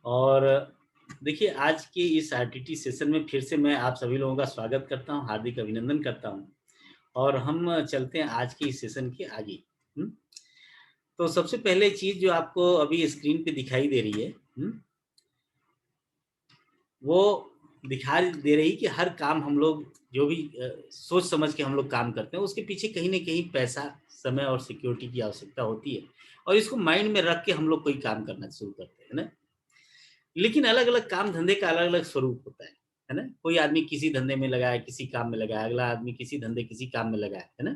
और देखिए आज के इस आरटीटी सेशन में फिर से मैं आप सभी लोगों का स्वागत करता हूं, हार्दिक अभिनंदन करता हूं और हम चलते हैं आज के इस सेशन के आगे। तो सबसे पहले चीज जो आपको अभी स्क्रीन पे दिखाई दे रही है, वो दिखाई दे रही कि हर काम हम लोग जो भी सोच समझ के हम लोग काम करते हैं उसके पीछे कहीं ना कहीं पैसा, समय और सिक्योरिटी की आवश्यकता होती है और इसको माइंड में रख के हम लोग कोई काम करना शुरू करते हैं ना। लेकिन अलग अलग काम धंधे का अलग अलग स्वरूप होता है ना। कोई आदमी किसी धंधे में लगा है, किसी काम में लगा है, अगला आदमी किसी धंधे किसी काम में लगा है ना।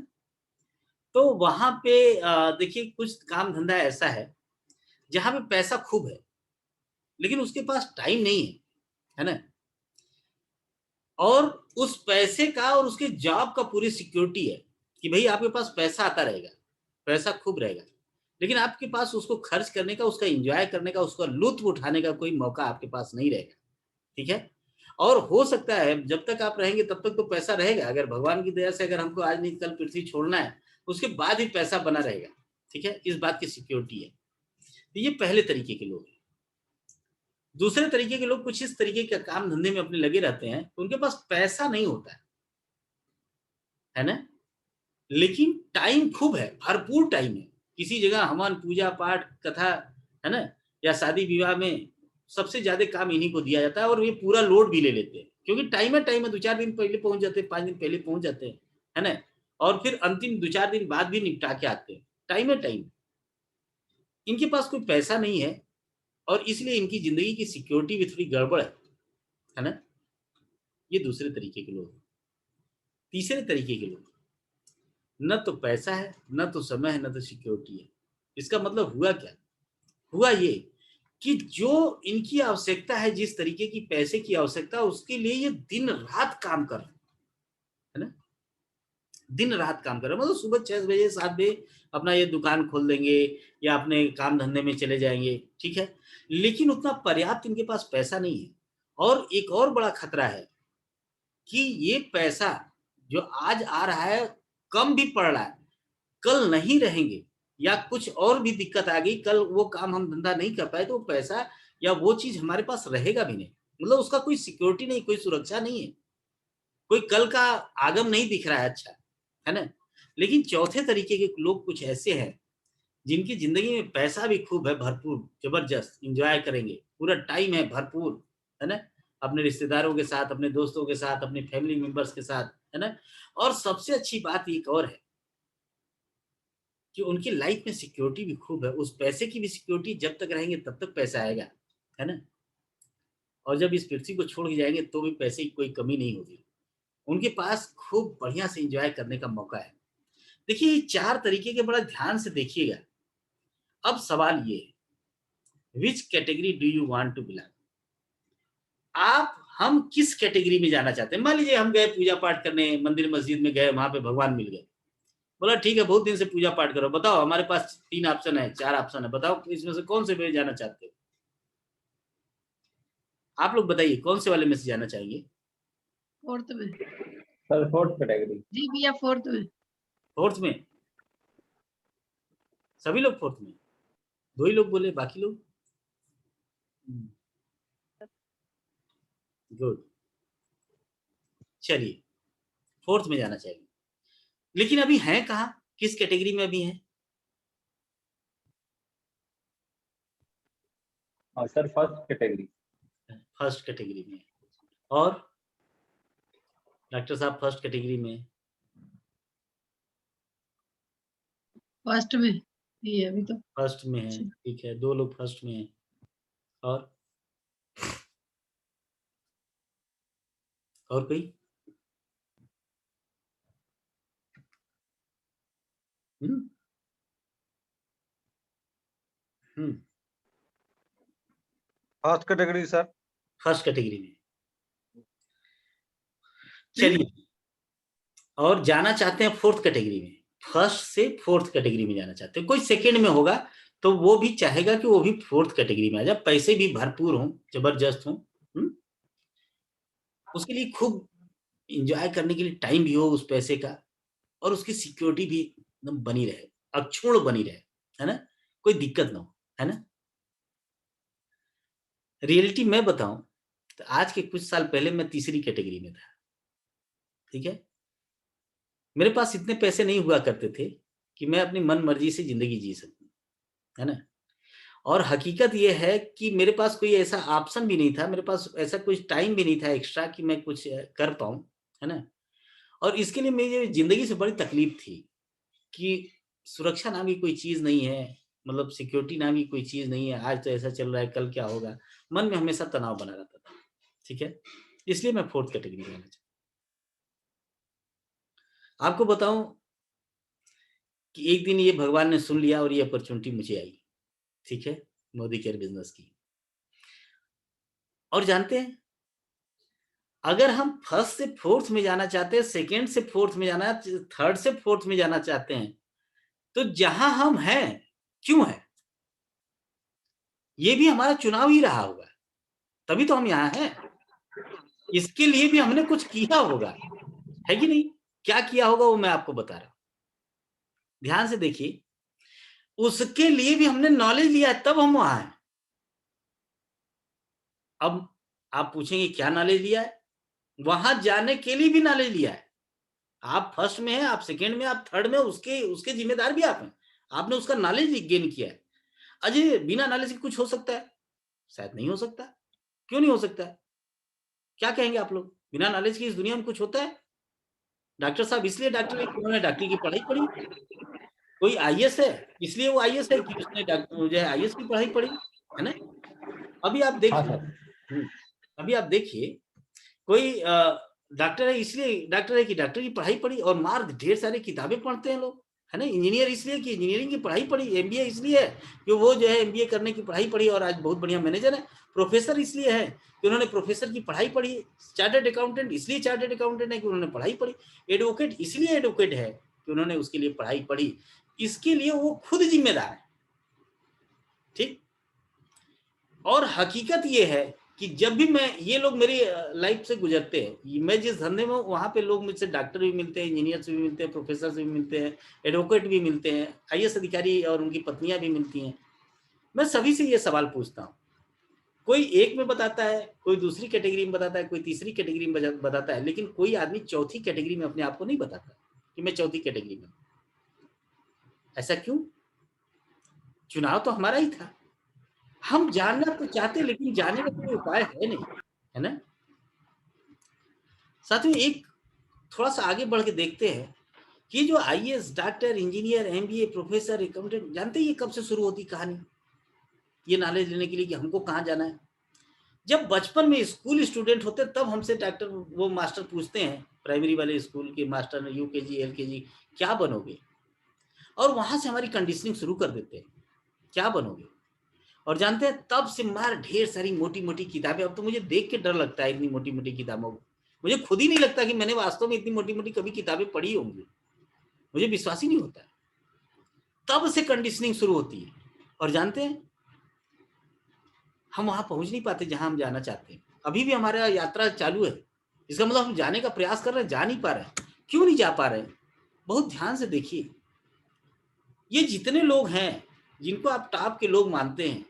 तो वहां पे देखिए कुछ काम धंधा ऐसा है जहां पे पैसा खूब है लेकिन उसके पास टाइम नहीं है ना। और उस पैसे का और उसके जॉब का पूरी सिक्योरिटी है कि भाई आपके पास पैसा आता रहेगा, पैसा खूब रहेगा, लेकिन आपके पास उसको खर्च करने का, उसका एंजॉय करने का, उसका लुत्फ उठाने का कोई मौका आपके पास नहीं रहेगा। ठीक है। और हो सकता है जब तक आप रहेंगे तब तक तो पैसा रहेगा, अगर भगवान की दया से अगर हमको आज नहीं कल पृथ्वी छोड़ना है उसके बाद ही पैसा बना रहेगा। ठीक है, इस बात की सिक्योरिटी है। तो ये पहले तरीके के लोग हैं। दूसरे तरीके के लोग कुछ इस तरीके के काम धंधे में अपने लगे रहते हैं, उनके पास पैसा नहीं होता है ना, लेकिन टाइम खूब है, भरपूर टाइम है। किसी जगह हवन पूजा पाठ कथा है ना, या शादी विवाह में सबसे ज्यादा काम इन्हीं को दिया जाता है और ये पूरा लोड भी ले लेते हैं क्योंकि टाइम है, 2-4 दिन पहले पहुंच जाते हैं, 5 दिन पहले पहुंच जाते हैं है ना। और फिर अंतिम 2-4 दिन बाद भी निपटा के आते हैं। टाइम। इनके पास कोई पैसा नहीं है और इसलिए इनकी जिंदगी की सिक्योरिटी भी थोड़ी गड़बड़ है ना। ये दूसरे तरीके के लोग। तीसरे तरीके के लोग, न तो पैसा है, न तो समय है, न तो सिक्योरिटी है। इसका मतलब हुआ क्या? हुआ ये कि जो इनकी आवश्यकता है, जिस तरीके की पैसे की आवश्यकता है, उसके लिए ये दिन रात काम कर रहे है ना। दिन रात काम कर रहे हैं, मतलब सुबह 6 बजे 7 बजे अपना ये दुकान खोल देंगे या अपने काम धंधे में चले जाएंगे। ठीक है, लेकिन उतना पर्याप्त इनके पास पैसा नहीं है। और एक और बड़ा खतरा है कि ये पैसा जो आज आ रहा है कम भी पड़ रहा है, कल नहीं रहेंगे या कुछ और भी दिक्कत आ गई, कल वो काम हम धंधा नहीं कर पाए तो पैसा या वो चीज हमारे पास रहेगा भी नहीं। मतलब उसका कोई सिक्योरिटी नहीं, कोई सुरक्षा नहीं है, कोई कल का आगम नहीं दिख रहा है। अच्छा है ना। लेकिन चौथे तरीके के लोग कुछ ऐसे हैं जिनकी जिंदगी में पैसा भी खूब है, भरपूर जबरदस्त इंजॉय करेंगे, पूरा टाइम है भरपूर है ना, अपने रिश्तेदारों के साथ, अपने दोस्तों के साथ, अपने फैमिली मेंबर्स के साथ है ना। और सबसे अच्छी बात एक और है कि उनकी लाइफ में सिक्योरिटी भी खूब है, उस पैसे की भी सिक्योरिटी, जब तक रहेंगे तब तक पैसा आएगा है ना। और जब इस पृथ्वी को छोड़ के जाएंगे तो भी पैसे की कोई कमी नहीं होगी। उनके पास खूब बढ़िया से एंजॉय करने का मौका है। देखिए ये 4 तरीके के बड़ा ध्यान से देखिएगा। अब सवाल ये है, which category do you want to belong? आप हम किस कैटेगरी में जाना चाहते हैं? मान लीजिए हम गए पूजा पाठ करने, मंदिर मस्जिद में गए, वहां पे भगवान मिल गए, बोला ठीक है बहुत दिन से पूजा पाठ करो, बताओ हमारे पास 3 ऑप्शन है, 4 ऑप्शन है, बताओ इसमें से कौन से में जाना चाहते हो? आप लोग बताइए कौन से वाले में से जाना चाहेंगे? फोर्थ में। Sir fourth category. जी भैया फोर्थ में। फोर्थ में? सभी लोग फोर्थ में? 2 ही लोग बोले, बाकी लोग? गुड, चलिए फोर्थ में जाना चाहिए। लेकिन अभी हैं कहाँ, किस कैटेगरी में अभी हैं? Sir first category. First category में। और डॉक्टर साहब फर्स्ट कैटेगरी में? फर्स्ट में ये अभी तो। फर्स्ट में है, ठीक है, 2 लोग फर्स्ट में हैं। और कोई? Hmm hmm first category sir. First category में, चलिए। और जाना चाहते हैं फोर्थ कैटेगरी में, फर्स्ट से फोर्थ कैटेगरी में जाना चाहते हैं। कोई सेकंड में होगा तो वो भी चाहेगा कि वो भी फोर्थ कैटेगरी में आ जाए, पैसे भी भरपूर हों, जबरदस्त हों, उसके लिए खूब इंजॉय करने के लिए टाइम भी हो उस पैसे का, और उसकी सिक्योरिटी भी एकदम बनी रहे, अक्षुण्ण बनी रहे है ना, कोई दिक्कत ना हो है ना। रियलिटी मैं बताऊं तो आज के कुछ साल पहले मैं तीसरी कैटेगरी में था, ठीक है। मेरे पास इतने पैसे नहीं हुआ करते थे कि मैं अपनी मन मर्जी से जिंदगी जी सकूं, है ना। और हकीकत ये है कि मेरे पास कोई ऐसा ऑप्शन भी नहीं था, मेरे पास ऐसा कुछ टाइम भी नहीं था एक्स्ट्रा कि मैं कुछ कर पाऊं, है ना। और इसके लिए मेरी जिंदगी से बड़ी तकलीफ थी कि सुरक्षा नाम की कोई चीज नहीं है, मतलब सिक्योरिटी नाम की कोई चीज नहीं है। आज तो ऐसा चल रहा है, कल क्या होगा, मन में हमेशा तनाव बना रहता था, ठीक है। इसलिए मैं फोर्थ कैटेगरी में आना चाहता हूं। आपको बताऊं कि एक दिन ये भगवान ने सुन लिया और ये अपॉर्चुनिटी मुझे आई, ठीक है, मोदी केयर बिजनेस की। और जानते हैं, अगर हम फर्स्ट से फोर्थ में जाना चाहते हैं, सेकेंड से फोर्थ में जाना, थर्ड से फोर्थ में जाना चाहते हैं, तो जहां हम हैं क्यों है, ये भी हमारा चुनाव ही रहा होगा, तभी तो हम यहाँ हैं। इसके लिए भी हमने कुछ किया होगा, है कि नहीं। क्या किया होगा वो मैं आपको बता रहा हूं, ध्यान से देखिए। उसके लिए भी हमने नॉलेज लिया है, तब हम वहां हैं। अब आप पूछेंगे क्या नॉलेज लिया है, वहां जाने के लिए भी नॉलेज लिया है। आप फर्स्ट में हैं, आप सेकेंड में, आप थर्ड में, उसके उसके जिम्मेदार भी आप हैं। आपने उसका नॉलेज गेन किया है। अजय बिना नॉलेज के कुछ हो सकता है? शायद नहीं हो सकता। क्यों नहीं हो सकता? क्या कहेंगे आप लोग, बिना नॉलेज के इस दुनिया में कुछ होता है? डॉक्टर साहब इसलिए डॉक्टर है कि उन्होंने डॉक्टरी की पढ़ाई पढ़ी। कोई आईएएस है इसलिए वो आईएएस है कि उसने डॉक्टर जो है आईएएस की पढ़ाई पढ़ी, है ना। अभी आप हाँ देखिए, सर। अभी आप देखिए, कोई डॉक्टर है इसलिए डॉक्टर है कि डॉक्टर की पढ़ाई पढ़ी, और मार्ग ढेर सारी किताबें पढ़ते हैं लोग, है ना। इंजीनियर इसलिए कि इंजीनियरिंग की पढ़ाई पढ़ी, एमबीए इसलिए है कि वो जो है एमबीए करने की पढ़ाई पढ़ी और आज बहुत बढ़िया मैनेजर है। प्रोफेसर इसलिए है कि उन्होंने प्रोफेसर की पढ़ाई पढ़ी। चार्टर्ड अकाउंटेंट इसलिए चार्टर्ड अकाउंटेंट है कि उन्होंने पढ़ाई पढ़ी। एडवोकेट इसलिए एडवोकेट है कि उन्होंने उसके लिए पढ़ाई पढ़ी। इसके लिए वो खुद जिम्मेदार है, ठीक। और हकीकत ये है कि जब भी मैं, ये लोग मेरी लाइफ से गुजरते हैं, मैं जिस धंधे में हूं वहां पे लोग मुझसे डॉक्टर भी मिलते हैं, इंजीनियर्स भी मिलते हैं, प्रोफेसर भी मिलते हैं, एडवोकेट भी मिलते हैं, आईएएस अधिकारी और उनकी पत्नियां भी मिलती हैं। मैं सभी से ये सवाल पूछता हूँ, कोई एक में बताता है, कोई दूसरी कैटेगरी में बताता है, कोई तीसरी कैटेगरी में बताता है, लेकिन कोई आदमी चौथी कैटेगरी में अपने आप को नहीं बताता कि मैं चौथी कैटेगरी में। ऐसा क्यों? चुनाव तो हमारा ही था। हम जानना तो चाहते, लेकिन जाने का कोई उपाय है नहीं, है ना। साथ में एक थोड़ा सा आगे बढ़ के देखते हैं कि जो IAS, doctor, engineer, MBA, professor, accountant, जानते हैं ये कब से शुरू होती कहानी, ये नॉलेज लेने के लिए कि हमको कहाँ जाना है। जब बचपन में स्कूल स्टूडेंट होते तब हमसे डॉक्टर, वो मास्टर पूछते हैं, प्राइमरी वाले स्कूल के मास्टर, यूकेजी एलकेजी, क्या बनोगे, और वहां से हमारी कंडीशनिंग शुरू कर देते हैं, क्या बनोगे। और जानते हैं तब से मार ढेर सारी मोटी मोटी किताबें, अब तो मुझे देख के डर लगता है इतनी मोटी मोटी किताबों को। मुझे खुद ही नहीं लगता कि मैंने वास्तव में इतनी मोटी मोटी कभी किताबें पढ़ी होंगी, मुझे विश्वास ही नहीं होता है। तब से कंडीशनिंग शुरू होती है। और जानते हैं हम वहां पहुंच नहीं पाते जहां हम जाना चाहते हैं। अभी भी हमारा यात्रा चालू है, इसका मतलब हम जाने का प्रयास कर रहे हैं, जा नहीं पा रहे हैं। क्यों नहीं जा पा रहे हैं? बहुत ध्यान से देखिए, ये जितने लोग हैं जिनको आप टॉप के लोग मानते हैं,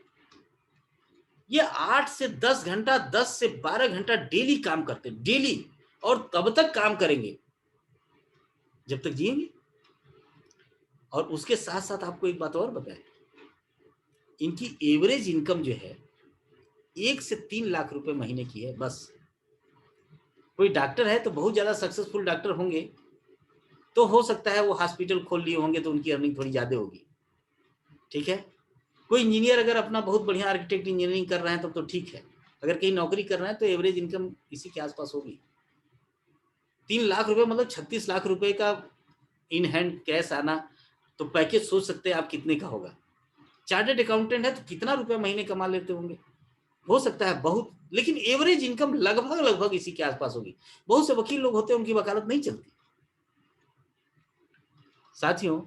ये 8 से 10 घंटा, 10 से 12 घंटा डेली काम करते हैं, डेली। और तब तक काम करेंगे जब तक जिएंगे। और उसके साथ साथ आपको एक बात और बताएं, इनकी एवरेज इनकम जो है 1 से 3 लाख रुपए महीने की है बस। कोई डॉक्टर है तो बहुत ज्यादा सक्सेसफुल डॉक्टर होंगे, तो हो सकता है वो हॉस्पिटल खोल लिए होंगे तो उनकी अर्निंग थोड़ी ज्यादा होगी, ठीक है। कोई इंजीनियर अगर अपना बहुत बढ़िया आर्किटेक्ट इंजीनियरिंग कर रहे हैं तब तो ठीक है। अगर कहीं नौकरी कर रहे हैं तो एवरेज इनकम इसी के आसपास होगी। 3 लाख रुपए मतलब 36 लाख रुपए का इन हैंड कैश आना, तो पैकेज सोच सकते हैं आप कितने का होगा। चार्टर्ड अकाउंटेंट है तो कितना रुपया महीने कमा लेते होंगे, हो सकता है बहुत, लेकिन एवरेज इनकम लगभग लगभग इसी के आसपास होगी। बहुत से वकील लोग होते हैं उनकी वकालत नहीं चलती। साथियों,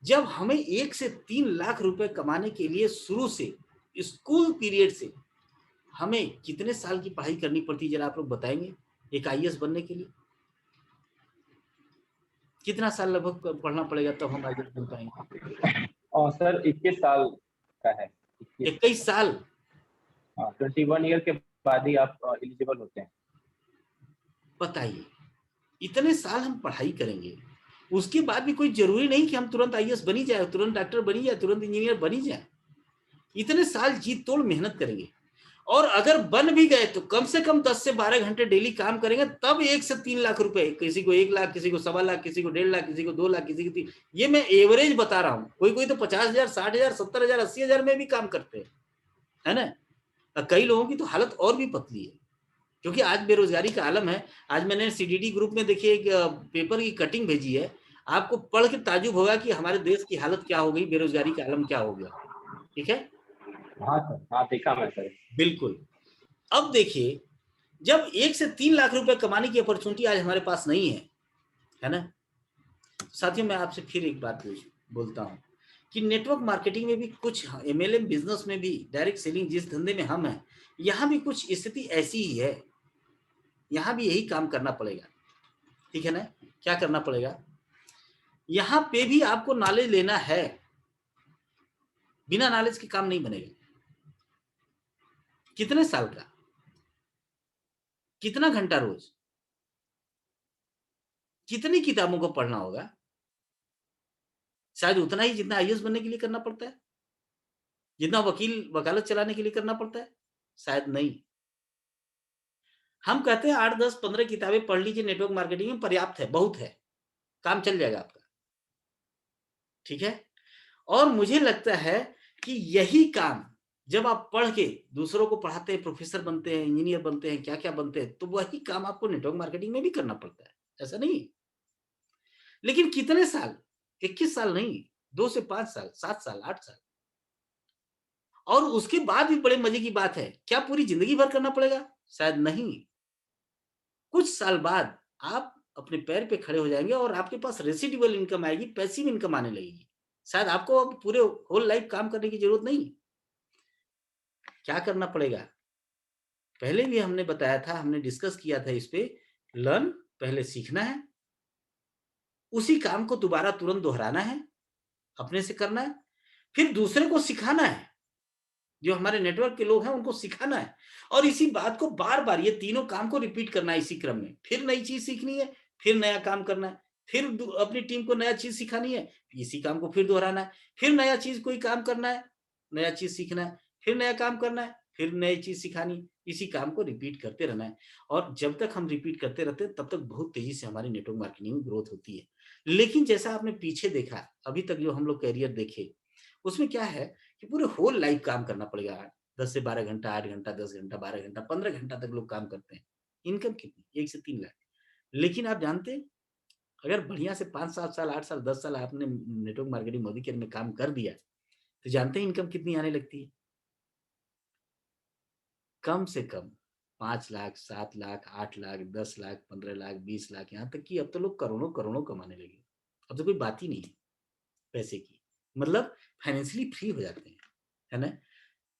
जब हमें 1 से 3 लाख रुपए कमाने के लिए शुरू से स्कूल पीरियड से हमें कितने साल की पढ़ाई करनी पड़ती है, जरा आप लोग बताएंगे एक आईएएस बनने के लिए? कितना साल लगभग पढ़ना पड़ेगा तब हम आईएएस बन पाएंगे? और सर 21 साल का है। 21। 21 साल। हाँ 21 ईयर के बाद ही आप एलिजिबल होते हैं। बताइए, इतने साल हम पढ़ाई करेंगे, उसके बाद भी कोई जरूरी नहीं कि हम तुरंत आईएएस बनी जाए, तुरंत डॉक्टर बनी जाए, तुरंत इंजीनियर बनी जाए। इतने साल जी तोड़ मेहनत करेंगे, और अगर बन भी गए तो कम से कम 10 से 12 घंटे डेली काम करेंगे, तब 1 से 3 लाख रुपए, किसी को 1 लाख, किसी को 1.25 लाख, किसी को 1.5 लाख, किसी को 2 लाख, किसी को 3। ये मैं एवरेज बता रहा हूँ। कोई कोई तो 50,000, 60,000, 70,000, 80,000 में भी काम करते हैं, है ना। कई लोगों की तो हालत और भी पतली है, क्योंकि आज बेरोजगारी का आलम है। आज मैंने सीडीडी ग्रुप में देखिए एक पेपर की कटिंग भेजी है, आपको पढ़ के ताजुब होगा कि हमारे देश की हालत क्या हो गई, बेरोजगारी का आलम क्या हो गया। ठीक है, हाँ सर, हाँ देखा मैं सर। बिल्कुल। अब देखिए, जब 1 से 3 लाख रुपए कमाने की अपॉर्चुनिटी आज हमारे पास नहीं है ना। साथियों, मैं आपसे फिर एक बात बोलता हूं कि नेटवर्क मार्केटिंग में भी कुछ, एमएलएम बिजनेस में भी, डायरेक्ट सेलिंग जिस धंधे में हम हैं, यहां भी कुछ स्थिति ऐसी ही है। यहां भी यही काम करना पड़ेगा, ठीक है ना। क्या करना पड़ेगा, यहां पे भी आपको नॉलेज लेना है, बिना नॉलेज के काम नहीं बनेगा। कितने साल का, कितना घंटा रोज, कितनी किताबों को पढ़ना होगा, शायद उतना ही जितना आईएएस बनने के लिए करना पड़ता है, जितना वकालत चलाने के लिए करना पड़ता है, शायद नहीं। हम कहते हैं 8, 10, 15 किताबें पढ़ लीजिए नेटवर्क मार्केटिंग में, पर्याप्त है, बहुत है, काम चल जाएगा आपका, ठीक है। और मुझे लगता है कि यही काम जब आप पढ़ के दूसरों को पढ़ाते हैं, प्रोफेसर बनते हैं, इंजीनियर बनते हैं, क्या क्या बनते हैं, तो वही काम आपको नेटवर्क मार्केटिंग में भी करना पड़ता है, ऐसा नहीं। लेकिन कितने साल, 21 साल नहीं, 2 से 5 साल, 7 साल, 8 साल। और उसके बाद भी बड़े मजे की बात है, क्या पूरी जिंदगी भर करना पड़ेगा, शायद नहीं। कुछ साल बाद आप अपने पैर पे खड़े हो जाएंगे और आपके पास रेसिडुअल इनकम आएगी, पैसिव इनकम आने लगेगी। शायद आपको अब पूरे होल लाइफ काम करने की जरूरत नहीं। क्या करना पड़ेगा, पहले भी हमने बताया था, हमने डिस्कस किया था इस पे। लर्न, पहले सीखना है, उसी काम को दोबारा तुरंत दोहराना है, अपने से करना है, फिर दूसरे को सिखाना है, जो हमारे नेटवर्क के लोग हैं उनको सिखाना है, और इसी बात को बार बार, ये तीनों काम को रिपीट करना है इसी क्रम में। फिर नई चीज सीखनी है, फिर नया काम करना है, फिर अपनी टीम को नया चीज सिखानी है, इसी काम को फिर दोहराना है, फिर नया चीज कोई काम करना है, नया चीज सीखना है, फिर नया काम करना है, फिर नई चीज सिखानी, इसी काम को रिपीट करते रहना है। और जब तक हम रिपीट करते रहते हैं, तब तक बहुत तेजी से हमारी नेटवर्क मार्केटिंग में ग्रोथ होती है। लेकिन जैसा आपने पीछे देखा, अभी तक जो हम लोग कैरियर देखे, उसमें क्या है कि पूरे होल लाइफ काम करना पड़ेगा। 10 से 12 घंटा, 8 घंटा, 10 घंटा, 12 घंटा, 15 घंटा तक लोग काम करते हैं। इनकम कितनी, 1 से 3 लाख। लेकिन आप जानते हैं, अगर बढ़िया से 5, 7 साल, 8 साल, 10 साल आपने नेटवर्क मार्केटिंग मोदी केयर में काम कर दिया, तो जानते हैं इनकम कितनी आने लगती है? कम से कम 5 लाख, 7 लाख, 8 लाख, 10 लाख, 15 लाख, 20 लाख, यहाँ तक कि अब तो लोग करोड़ों करोड़ों कमाने लगे। अब तो कोई बात ही नहीं है पैसे की, मतलब फाइनेंशियली फ्री हो जाते हैं, है ना।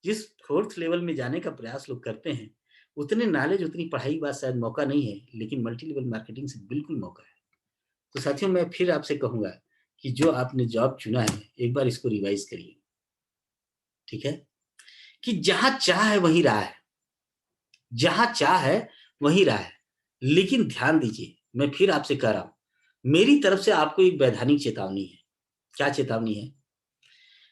जिस 4th लेवल में जाने का प्रयास लोग करते हैं, उतने नॉलेज, उतनी पढ़ाई बात शायद मौका नहीं है, लेकिन मल्टी लेवल मार्केटिंग से बिल्कुल मौका है। तो साथियों, मैं फिर आपसे कहूंगा कि जो आपने जॉब चुना है, एक बार इसको रिवाइज करिए, ठीक है। कि जहां चाह है वहीं राह है, जहां चाह है वहीं राह है। लेकिन ध्यान दीजिए, मैं फिर आपसे कह रहा हूं, मेरी तरफ से आपको एक वैधानिक चेतावनी है। क्या चेतावनी है?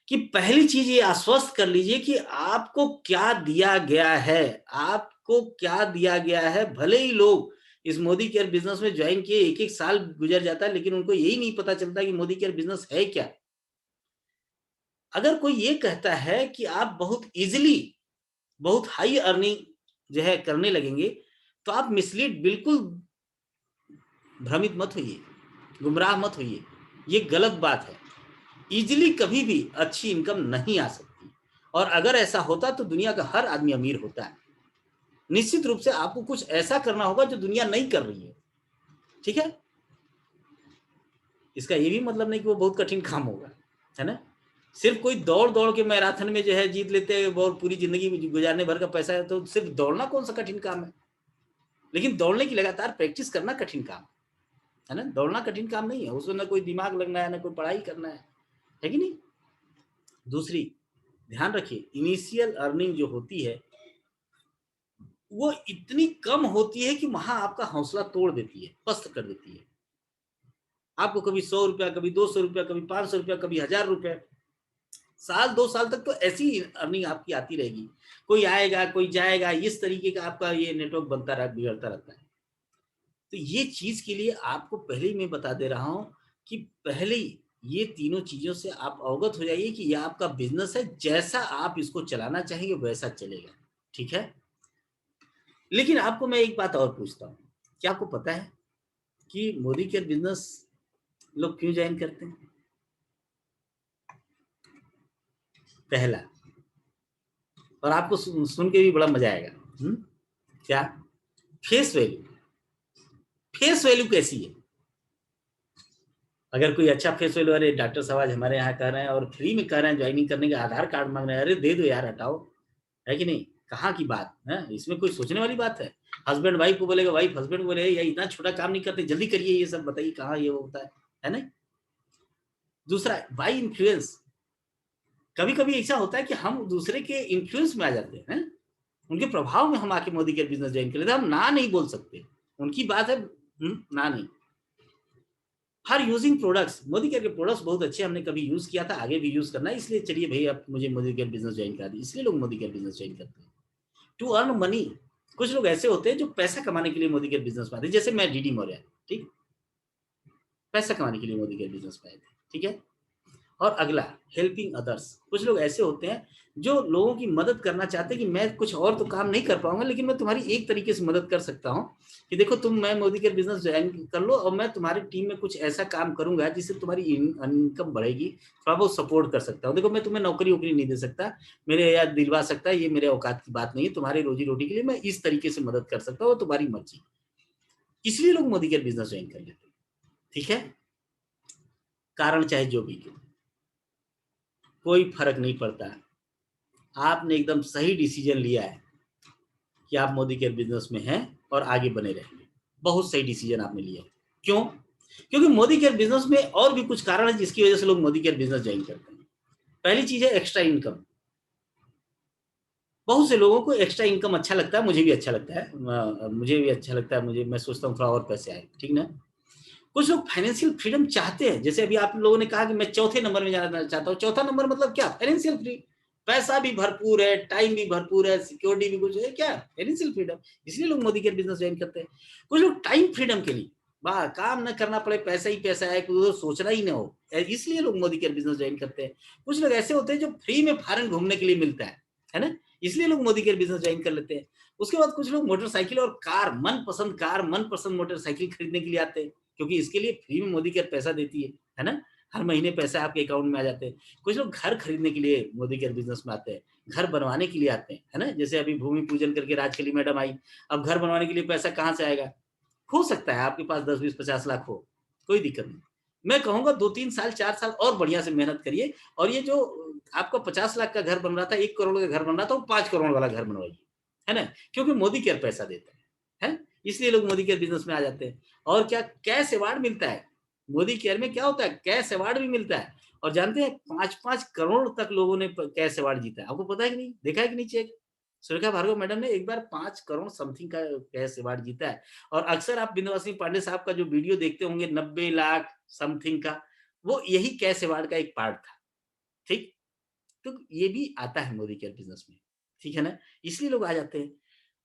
कि पहली चीज ये आश्वस्त कर लीजिए कि आपको क्या दिया गया है, आपको क्या दिया गया है। भले ही लोग इस मोदी केयर बिजनेस में ज्वाइन किए, 1-1 साल गुजर जाता है, लेकिन उनको यही नहीं पता चलता कि मोदी केयर बिजनेस है क्या। अगर कोई ये कहता है कि आप बहुत इजिली, बहुत हाई अर्निंग जो है करने लगेंगे, तो आप मिसलीड, बिल्कुल भ्रमित मत होइए, गुमराह मत होइए, ये गलत बात है। इजिली कभी भी अच्छी इनकम नहीं आ सकती, और अगर ऐसा होता तो दुनिया का हर आदमी अमीर होता है। निश्चित रूप से आपको कुछ ऐसा करना होगा जो दुनिया नहीं कर रही है, ठीक है। इसका ये भी मतलब नहीं कि वो बहुत कठिन काम होगा, है ना। सिर्फ कोई दौड़ दौड़ के मैराथन में जो है जीत लेते हैं और पूरी जिंदगी गुजारने भर का पैसा है, तो सिर्फ दौड़ना कौन सा कठिन काम है। लेकिन दौड़ने की लगातार प्रैक्टिस करना कठिन काम है ना। दौड़ना कठिन काम नहीं है, उसमें ना कोई दिमाग लगना है, ना कोई पढ़ाई करना है कि नहीं। दूसरी, ध्यान रखिए, इनिशियल अर्निंग जो होती है वो इतनी कम होती है कि वहां आपका हौसला तोड़ देती है, पस्त कर देती है। आपको कभी 100 रुपया, कभी 200 रुपया, कभी 500 रुपया, कभी 1000 रुपया, साल 2 साल तक तो ऐसी ही अर्निंग आपकी आती रहेगी। कोई आएगा, कोई जाएगा, इस तरीके का आपका ये नेटवर्क बनता रहा, बिगड़ता रहता है। तो ये चीज के लिए आपको पहले ही मैं बता दे रहा हूं कि पहले ही ये तीनों चीजों से आप अवगत हो जाइए कि यह आपका बिजनेस है, जैसा आप इसको चलाना चाहेंगे वैसा चलेगा, ठीक है। लेकिन आपको मैं एक बात और पूछता हूँ, क्या आपको पता है कि मोदी केयर बिजनेस लोग क्यों ज्वाइन करते हैं? पहला, और आपको सुन के भी बड़ा मजा आएगा, क्या? Face value. फेस वैल्यू कैसी है? अगर कोई अच्छा फेस वैल्यू, अरे डॉक्टर साहब आज हमारे यहाँ कह रहे हैं और फ्री में कह रहे हैं ज्वाइनिंग करने का, आधार कार्ड मांग रहे हैं, अरे दे दो यार, हटाओ, है कि नहीं? कहाँ की बात है, इसमें कोई सोचने वाली बात है? हस्बैंड वाइफ को बोलेगा, वाइफ हस्बैंड बोले यार इतना छोटा काम नहीं करते, जल्दी करिए ये सब, बताइए कहाँ ये होता है ना? दूसरा, बाई इन्फ्लुएंस। कभी कभी ऐसा होता है कि हम दूसरे के इन्फ्लुएंस में आ जाते हैं, उनके प्रभाव में हम आके मोदी केयर बिजनेस ज्वाइन कर लेते हैं। हम ना नहीं बोल सकते, उनकी बात है, ना नहीं। हर यूजिंग प्रोडक्ट्स, मोदी केयर के प्रोडक्ट्स बहुत अच्छे, हमने कभी यूज किया था, आगे भी यूज करना है, इसलिए चलिए भाई आप मुझे मोदी केयर बिजनेस ज्वाइन करा दी, इसलिए लोग मोदी केयर बिजनेस ज्वाइन करते हैं, टू अर्न मनी। कुछ लोग ऐसे होते हैं जो पैसा कमाने के लिए मोदी केयर बिजनेस में आते हैं, जैसे मैं डीडी मौर्य, ठीक, पैसा कमाने के लिए मोदी केयर बिजनेस में आए थे, ठीक है। और अगला, हेल्पिंग अदर्स। कुछ लोग ऐसे होते हैं जो लोगों की मदद करना चाहते हैं कि मैं कुछ और तो काम नहीं कर पाऊंगा, लेकिन मैं तुम्हारी एक तरीके से मदद कर सकता हूं कि देखो तुम, मैं मोदी केयर बिजनेस ज्वाइन कर लो और मैं तुम्हारी टीम में कुछ ऐसा काम करूंगा जिससे तुम्हारी इनकम बढ़ेगी, थोड़ा बहुत सपोर्ट कर सकता हूँ। देखो मैं तुम्हें नौकरी वोकरी नहीं दे सकता, मेरे याद दिलवा सकता, ये मेरे औकात की बात नहीं है, तुम्हारी रोजी रोटी के लिए मैं इस तरीके से मदद कर सकता हूँ, तुम्हारी मर्जी। इसलिए लोग मोदी केयर बिजनेस ज्वाइन कर लेते हैं, ठीक है। कारण चाहे जो भी हो, कोई फर्क नहीं पड़ता, आपने एकदम सही डिसीजन लिया है कि आप मोदी केयर बिजनेस में हैं और आगे बने रहेंगे। बहुत सही डिसीजन आपने लिया है। क्यों? क्योंकि मोदी केयर बिजनेस में और भी कुछ कारण है जिसकी वजह से लोग मोदी केयर बिजनेस ज्वाइन करते हैं। पहली चीज है एक्स्ट्रा इनकम। बहुत से लोगों को एक्स्ट्रा इनकम अच्छा लगता है, मुझे भी अच्छा लगता है, मुझे भी अच्छा लगता है, मुझे, मैं सोचता हूँ थोड़ा और पैसे आए, ठीक ना। कुछ लोग फाइनेंशियल फ्रीडम चाहते हैं, जैसे अभी आप लोगों ने कहा कि मैं चौथे नंबर में जाना चाहता हूँ। चौथा नंबर मतलब क्या? फाइनेंशियल फ्री, पैसा भी भरपूर है, टाइम भी भरपूर है, सिक्योरिटी भी कुछ है, क्या? Financial freedom. इसलिए लोग मोदी केयर बिजनेस ज्वाइन करते हैं। कुछ लोग टाइम फ्रीडम के लिए, वाह, काम न करना पड़े, पैसा ही पैसा है, कुछ सोचना ही ना हो, इसलिए लोग मोदी केयर बिजनेस ज्वाइन करते हैं। कुछ लोग ऐसे होते हैं जो फ्री में फॉरेन घूमने के लिए मिलता है ना, इसलिए लोग मोदी केयर बिजनेस ज्वाइन कर लेते हैं। उसके बाद कुछ लोग मोटरसाइकिल और कार, मनपसंद मोटरसाइकिल खरीदने के लिए आते हैं, क्योंकि इसके लिए फ्री में मोदी केयर पैसा देती है ना, हर महीने पैसा आपके अकाउंट में आ जाते हैं। कुछ लोग घर खरीदने के लिए मोदी केयर बिजनेस में आते हैं, घर बनवाने के लिए आते हैं, है ना, जैसे अभी भूमि पूजन करके राजकली मैडम आई, अब घर बनवाने के लिए पैसा कहाँ से आएगा? हो सकता है आपके पास 10, 20, 50 लाख हो, कोई दिक्कत नहीं। मैं कहूंगा 2, 3 साल, 4 साल और बढ़िया से मेहनत करिए, और ये जो आपका 50 लाख का घर बन रहा था, 1 करोड़ का घर बन रहा था, वो 5 करोड़ वाला घर बनवाइए, है ना, क्योंकि मोदी केयर पैसा देता है, इसलिए लोग मोदी केयर बिजनेस में आ जाते हैं। और क्या, कैश अवार्ड मिलता है मोदी केयर में, क्या होता है, कैश अवार्ड भी मिलता है। और जानते हैं 5-5 करोड़ तक लोगों ने कैश अवार्ड जीता है, आपको पता है कि नहीं, देखा है कि नहीं चेक? सुरेखा भार्गव मैडम ने एक बार 5 करोड़ समथिंग का कैश अवार्ड जीता है। और अक्सर आप विंध्यवासिनी पांडे साहब का जो वीडियो देखते होंगे 90 लाख समथिंग का, वो यही कैश अवार्ड का एक पार्ट था, ठीक। तो ये भी आता है मोदी केयर बिजनेस में, ठीक है ना, इसलिए लोग आ जाते हैं।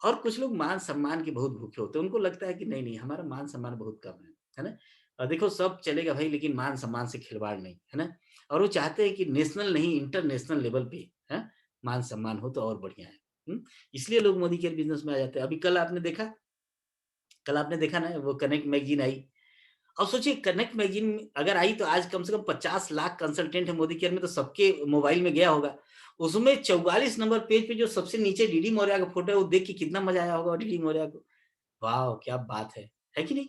और कुछ लोग मान सम्मान के बहुत भूखे होते हैं, उनको लगता है कि नहीं नहीं, हमारा मान सम्मान बहुत कम है ना, और देखो सब चलेगा भाई, लेकिन मान सम्मान से खिलवाड़ नहीं, है ना। और वो चाहते हैं कि नेशनल नहीं, इंटरनेशनल लेवल पे है मान सम्मान हो तो और बढ़िया है। इसलिए लोग मोदी केयर बिजनेस में आ जाते हैं। अभी कल आपने देखा ना, वो कनेक्ट मैगजीन आई। अब सोचिए, कनेक्ट मैगजीन अगर आई तो आज कम से कम 50 लाख कंसल्टेंट है मोदी केयर में, तो सबके मोबाइल में गया होगा। उसमें 44 नंबर पेज पे जो सबसे नीचे डीडी मौर्य का फोटो है, वो देख के कितना मजा आया होगा डीडी मौर्य को। वाह क्या बात है कि नहीं?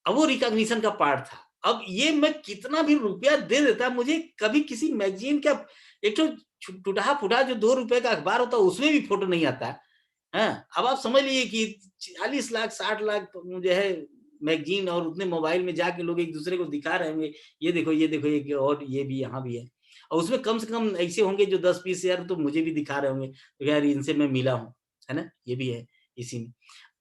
अब वो रिकॉग्निशन का पार्ट था। अब ये मैं कितना भी रुपया दे देता, मुझे कभी किसी मैगजीन का एक तो टूटा फूटा जो 2 रुपए का अखबार होता है, उसमें भी फोटो नहीं आता है। अब आप समझ लीजिए कि 40 लाख 60 लाख जो है मैगजीन, और उतने मोबाइल में जाके लोग एक दूसरे को दिखा रहे होंगे, ये देखो ये देखो, ये और ये भी यहाँ भी है। और उसमें कम से कम ऐसे होंगे जो 10-20 हजार तो मुझे भी दिखा रहे होंगे, तो यार इनसे मैं मिला हूँ, है ना, ये भी है। इसी में।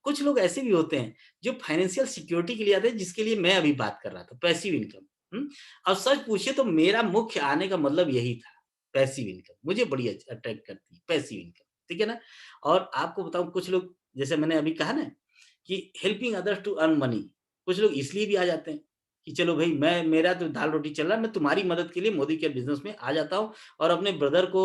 कुछ लोग ऐसे भी होते हैं जो फाइनेंशियल सिक्योरिटी के लिए आते हैं, जिसके लिए मैं अभी बात कर रहा था, पैसिव इनकम। और सच पूछिए तो मेरा मुख्य आने का मतलब यही था, पैसिव इनकम मुझे बड़ी अट्रैक्ट करती है, पैसिव इनकम, ठीक है ना। और आपको बताऊं, कुछ लोग जैसे मैंने अभी कहा ना कि helping others to earn money, कुछ लोग इसलिए भी आ जाते हैं कि चलो भाई मैं, मेरा तो दाल रोटी चल रहा है, मैं तुम्हारी मदद के लिए मोदी केयर बिजनेस में आ जाता हूँ और अपने ब्रदर को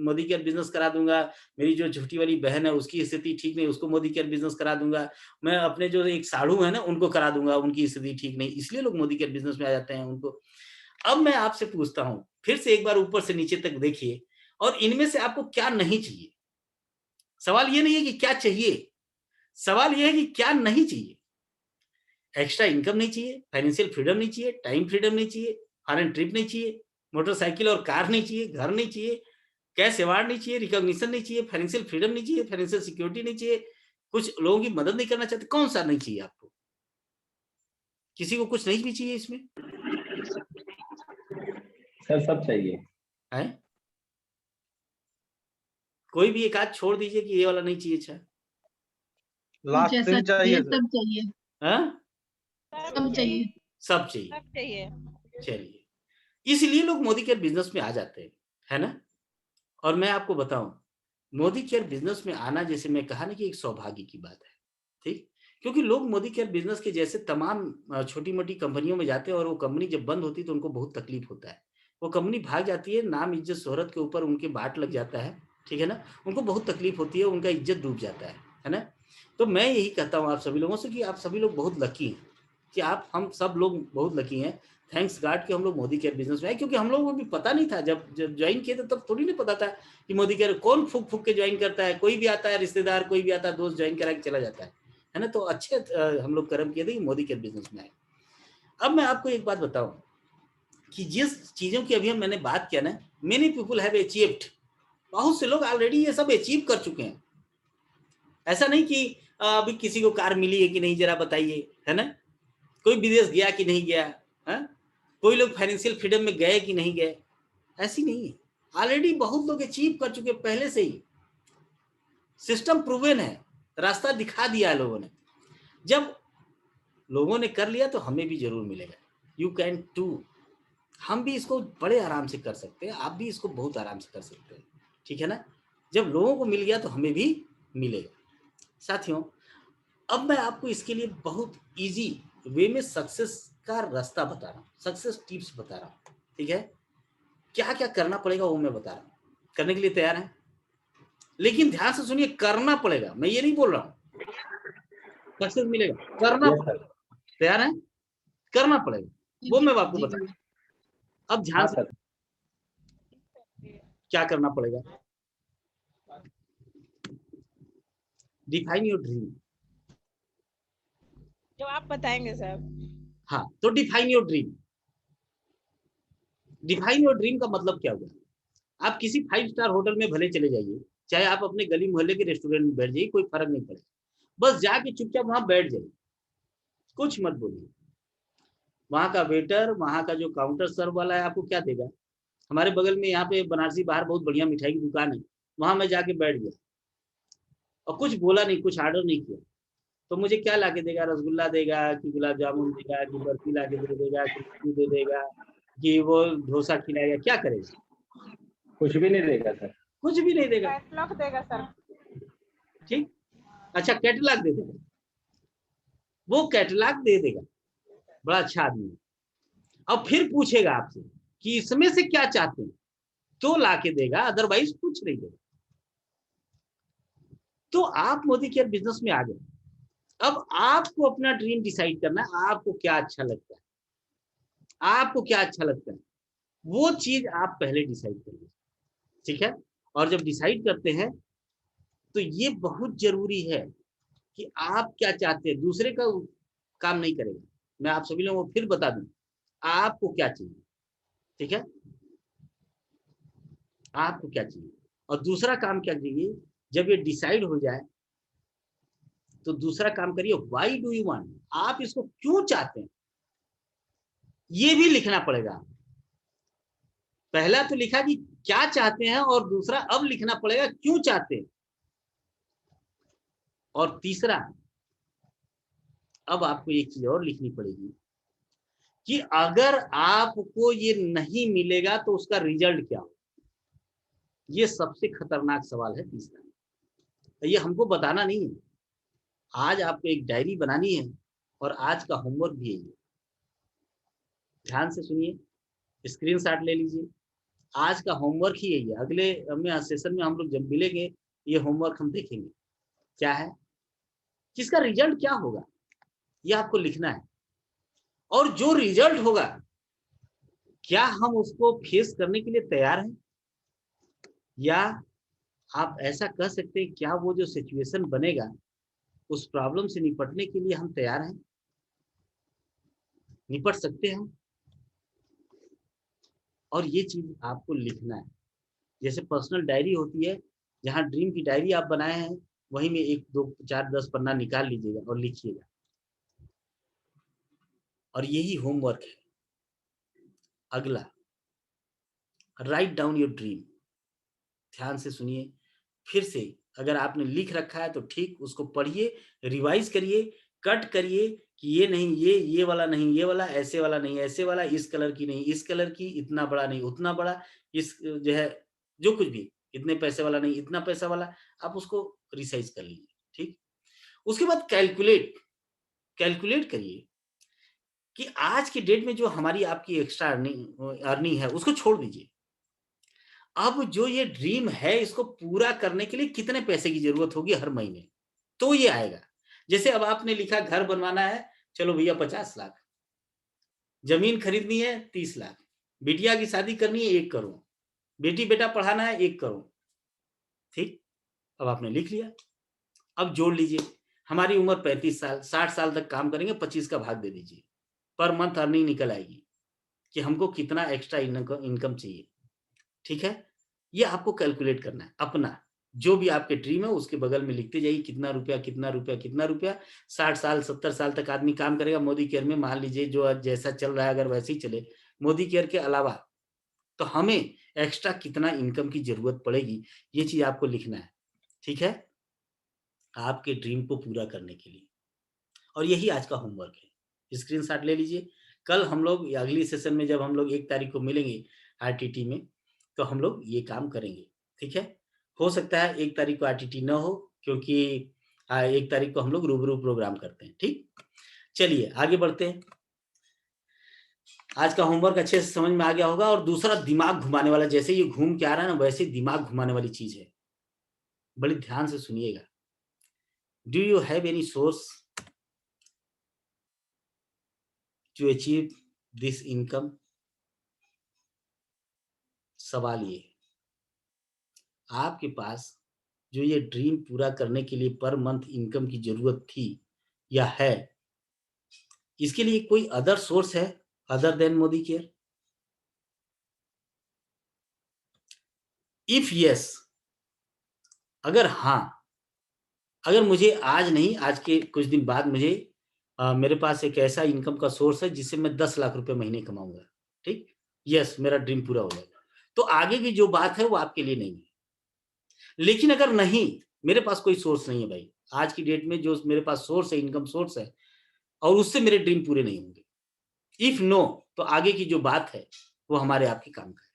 मोदी केयर बिजनेस करा दूंगा, मेरी जो छोटी वाली बहन है उसकी स्थिति ठीक नहीं, उसको मोदी केयर बिजनेस करा दूंगा, मैं अपने जो एक साधु है ना उनको करा दूंगा, उनकी स्थिति ठीक नहीं, इसलिए लोग मोदी केयर बिजनेस में आ जाते हैं उनको। अब मैं आपसे पूछता हूं, फिर से एक बार ऊपर से नीचे तक देखिए, और इनमें से आपको क्या नहीं चाहिए। सवाल ये नहीं है कि क्या चाहिए, सवाल ये है कि क्या नहीं चाहिए। एक्स्ट्रा इनकम नहीं चाहिए, फाइनेंशियल फ्रीडम नहीं चाहिए, टाइम फ्रीडम नहीं चाहिए, फॉरेन ट्रिप नहीं चाहिए, मोटरसाइकिल और कार नहीं चाहिए, घर नहीं चाहिए, कैश अवार्ड नहीं चाहिए, रिकॉग्निशन नहीं चाहिए, फाइनेंशियल फ्रीडम नहीं चाहिए, फाइनेंशियल सिक्योरिटी नहीं चाहिए, कुछ लोगों की मदद नहीं करना चाहते, कौन सा नहीं चाहिए आपको? किसी को कुछ नहीं भी चाहिए इसमें सर सब चाहिए। है? कोई भी एक आध छोड़ दीजिए कि ये वाला नहीं चाहिए। अच्छा, कुछ लास्ट ऐसा दिन चाहिए सर। सब चाहिए, हाँ सब चाहिए। सब चाहिए, सब चाहिए। चलिए, इसलिए लोग मोदी केयर बिजनेस में आ जाते हैं, है ना। और मैं आपको बताऊं, मोदी केयर बिजनेस में आना, जैसे मैं कहा ना कि एक सौभाग्य की बात है, ठीक। क्योंकि लोग मोदी केयर बिजनेस के जैसे तमाम छोटी मोटी कंपनियों में जाते हैं और वो कंपनी जब बंद होती है तो उनको बहुत तकलीफ होता है, वो कंपनी भाग जाती है, नाम इज्जत शोहरत के ऊपर उनके बाट लग जाता है, ठीक है ना, उनको बहुत तकलीफ होती है, उनका इज्जत डूब जाता है ना। तो मैं यही कहता हूँ आप सभी लोगों से कि आप सभी लोग बहुत लकी हैं, कि आप, हम सब लोग बहुत लकी हैं, थैंक्स गॉड कि हम लोग मोदी केयर बिजनेस में आए, क्योंकि हम लोगों को भी पता नहीं था, जब ज्वाइन किए थे तब थोड़ी नहीं पता था कि मोदी केयर कौन फूक फूक के ज्वाइन करता है, कोई भी आता है रिश्तेदार, कोई भी आता है दोस्त ज्वाइन करा के चला जाता है ना। तो अच्छे हम लोग कर्म किए थे कि मोदी केयर बिजनेस में आए। अब मैं आपको एक बात बताऊं कि जिस चीजों की अभी मैंने बात किया ना, मेनी पीपुल हैव अचीव्ड, बहुत से लोग ऑलरेडी ये सब अचीव कर चुके हैं। ऐसा नहीं कि अभी किसी को कार मिली है कि नहीं, जरा बताइए, है ना, कोई विदेश गया कि नहीं गया, है, कोई लोग फाइनेंशियल फ्रीडम में गए कि नहीं गए, ऐसी नहीं है। ऑलरेडी बहुत लोग अचीव कर चुके पहले से ही, सिस्टम प्रूवन है, रास्ता दिखा दिया है लोगों ने। जब लोगों ने कर लिया तो हमें भी जरूर मिलेगा। यू कैन टू, हम भी इसको बड़े आराम से कर सकते हैं, आप भी इसको बहुत आराम से कर सकते हैं, ठीक है ना। जब लोगों को मिल गया तो हमें भी मिलेगा। साथियों, अब मैं आपको इसके लिए बहुत इजी वे में सक्सेस का रास्ता बता रहा हूँ, सक्सेस टिप्स बता रहा हूँ, ठीक है। क्या क्या करना पड़ेगा वो मैं बता रहा हूँ, करने के लिए तैयार हैं? लेकिन ध्यान से सुनिए, करना पड़ेगा, मैं ये नहीं बोल रहा हूँ सक्सेस मिलेगा, करना यस पड़ेगा। सर। तैयार हैं? करना पड़ेगा, वो मैं आपको बता रहा हूँ। अब ध्यान हाँ से, सर। क्या करना पड़ेगा? Define your dream. जो आप बताएंगे सर। हाँ, तो define your dream. Define your dream का मतलब क्या हुआ? आप किसी 5 स्टार होटल में भले चले जाइए, चाहे आप अपने गली मोहल्ले के रेस्टोरेंट में बैठ जाइए, कोई फर्क नहीं पड़ेगा, बस जाके चुपचाप वहां बैठ जाइए, कुछ मत बोलिए। वहां का वेटर, वहां का जो काउंटर सर्व वाला है, आपको क्या देगा? हमारे बगल में यहाँ पे बनारसी बाहर बहुत बढ़िया मिठाई की दुकान है, वहां मैं जाके बैठ गया और कुछ बोला नहीं, कुछ ऑर्डर नहीं किया, तो मुझे क्या ला के देगा? रसगुल्ला देगा कि गुलाब जामुन देगा कि बर्फी ला के दे देगा कि लड्डू दे देगा कि वो डोसा खिलाएगा? क्या करेगा? कुछ भी नहीं देगा सर। कुछ भी नहीं देगा, कैटलॉग देगा सर। ठीक। अच्छा, कैटलॉग दे देगा, वो कैटलॉग दे देगा, बड़ा अच्छा आदमी है। अब फिर पूछेगा आपसे कि इसमें से क्या चाहते हैं, तो ला के देगा, अदरवाइज कुछ नहीं देगा। तो आप मोदी केयर बिजनेस में आ गए। अब आपको अपना ड्रीम डिसाइड करना है, आपको क्या अच्छा लगता है, आपको क्या अच्छा लगता है, वो चीज आप पहले डिसाइड करिए, ठीक है। और जब डिसाइड करते हैं तो ये बहुत जरूरी है कि आप क्या चाहते हैं, दूसरे का काम नहीं करेगा। मैं आप सभी लोगों को फिर बता दूं, आपको क्या चाहिए, ठीक है, आपको क्या चाहिए। और दूसरा काम क्या चाहिए, जब ये डिसाइड हो जाए तो दूसरा काम करिए, व्हाई डू यू वांट, आप इसको क्यों चाहते हैं, ये भी लिखना पड़ेगा। पहला तो लिखा कि क्या चाहते हैं, और दूसरा अब लिखना पड़ेगा क्यों चाहते हैं। और तीसरा, अब आपको एक चीज और लिखनी पड़ेगी कि अगर आपको ये नहीं मिलेगा तो उसका रिजल्ट क्या हो। ये सबसे खतरनाक सवाल है तीसरा। ये हमको बताना नहीं है, आज आपको एक डायरी बनानी है और आज का होमवर्क भी है। ध्यान से सुनिए, स्क्रीनशॉट ले लीजिए। आज का होमवर्क ही है। अगले सेशन में हम लोग जब मिलेंगे ये होमवर्क हम देखेंगे क्या है, किसका रिजल्ट क्या होगा, ये आपको लिखना है। और जो रिजल्ट होगा क्या हम उसको फेस करने के लिए तैयार हैं, या आप ऐसा कह सकते हैं क्या वो जो सिचुएशन बनेगा उस प्रॉब्लम से निपटने के लिए हम तैयार हैं, निपट सकते हैं। और ये चीज आपको लिखना है। जैसे पर्सनल डायरी होती है, जहां ड्रीम की डायरी आप बनाए हैं वहीं में 1 2 4 10 पन्ना निकाल लीजिएगा और लिखिएगा। और यही होमवर्क है। अगला, राइट डाउन योर ड्रीम। ध्यान से सुनिए फिर से, अगर आपने लिख रखा है तो ठीक, उसको पढ़िए, रिवाइज करिए, कट करिए कि ये नहीं, ये वाला नहीं, ये वाला ऐसे वाला नहीं, ऐसे वाला, इस कलर की नहीं, इस कलर की, इतना बड़ा नहीं, उतना बड़ा, इस जो है जो कुछ भी, इतने पैसे वाला नहीं, इतना पैसा वाला, आप उसको रिसाइज कर लीजिए। ठीक, उसके बाद कैलकुलेट करिए कि आज की डेट में जो हमारी आपकी एक्स्ट्रा अर्निंग है उसको छोड़ दीजिए। अब जो ये ड्रीम है इसको पूरा करने के लिए कितने पैसे की जरूरत होगी हर महीने, तो ये आएगा। जैसे अब आपने लिखा घर बनवाना है, चलो भैया 50 लाख, जमीन खरीदनी है 30 लाख, बिटिया की शादी करनी है 1 करोड़, बेटी बेटा पढ़ाना है 1 करोड़। ठीक, अब आपने लिख लिया। अब जोड़ लीजिए, हमारी उम्र 35 साल, 60 साल तक काम करेंगे, 25 का भाग दे दीजिए, पर मंथ अर्निंग निकल आएगी कि हमको कितना एक्स्ट्रा इनकम चाहिए। ठीक है, ये आपको कैलकुलेट करना है। अपना जो भी आपके ड्रीम है उसके बगल में लिखते जाइए कितना रुपया, कितना रुपया, कितना रुपया। 60 साल 70 साल तक आदमी काम करेगा मोदी केयर में, मान लीजिए जो जैसा चल रहा है अगर वैसे ही चले मोदी केयर के अलावा, तो हमें एक्स्ट्रा कितना इनकम की जरूरत पड़ेगी, ये चीज आपको लिखना है। ठीक है, आपके ड्रीम को पूरा करने के लिए। और यही आज का होमवर्क है, स्क्रीनशॉट ले लीजिए। कल हम लोग अगली सेशन में जब हम लोग 1 तारीख को मिलेंगे आरटीटी में, तो हम लोग ये काम करेंगे। ठीक है, हो सकता है 1 तारीख को आरटीटी न हो, क्योंकि 1 तारीख को हम लोग रूबरू प्रोग्राम करते हैं। ठीक, चलिए आगे बढ़ते हैं। आज का होमवर्क अच्छे से समझ में आ गया होगा। और दूसरा, दिमाग घुमाने वाला, जैसे ये घूम के आ रहा है ना वैसे दिमाग घुमाने वाली चीज है, बड़ी ध्यान से सुनिएगा। Do you have any source to achieve this income? सवाल ये, आपके पास जो ये ड्रीम पूरा करने के लिए पर मंथ इनकम की जरूरत थी या है, इसके लिए कोई अदर सोर्स है other than Modi care? If yes, अगर हाँ, अगर मुझे आज नहीं, आज के कुछ दिन बाद मुझे मेरे पास एक ऐसा इनकम का सोर्स है जिससे मैं 10 लाख रुपए महीने कमाऊंगा, ठीक, यस, मेरा ड्रीम पूरा हो जाएगा, तो आगे की जो बात है वो आपके लिए नहीं है। लेकिन अगर नहीं, मेरे पास कोई सोर्स नहीं है भाई, आज की डेट में जो मेरे पास सोर्स है, इनकम सोर्स है, और उससे मेरे ड्रीम पूरे नहीं होंगे, इफ नो, तो आगे की जो बात है वो हमारे आपके काम का है।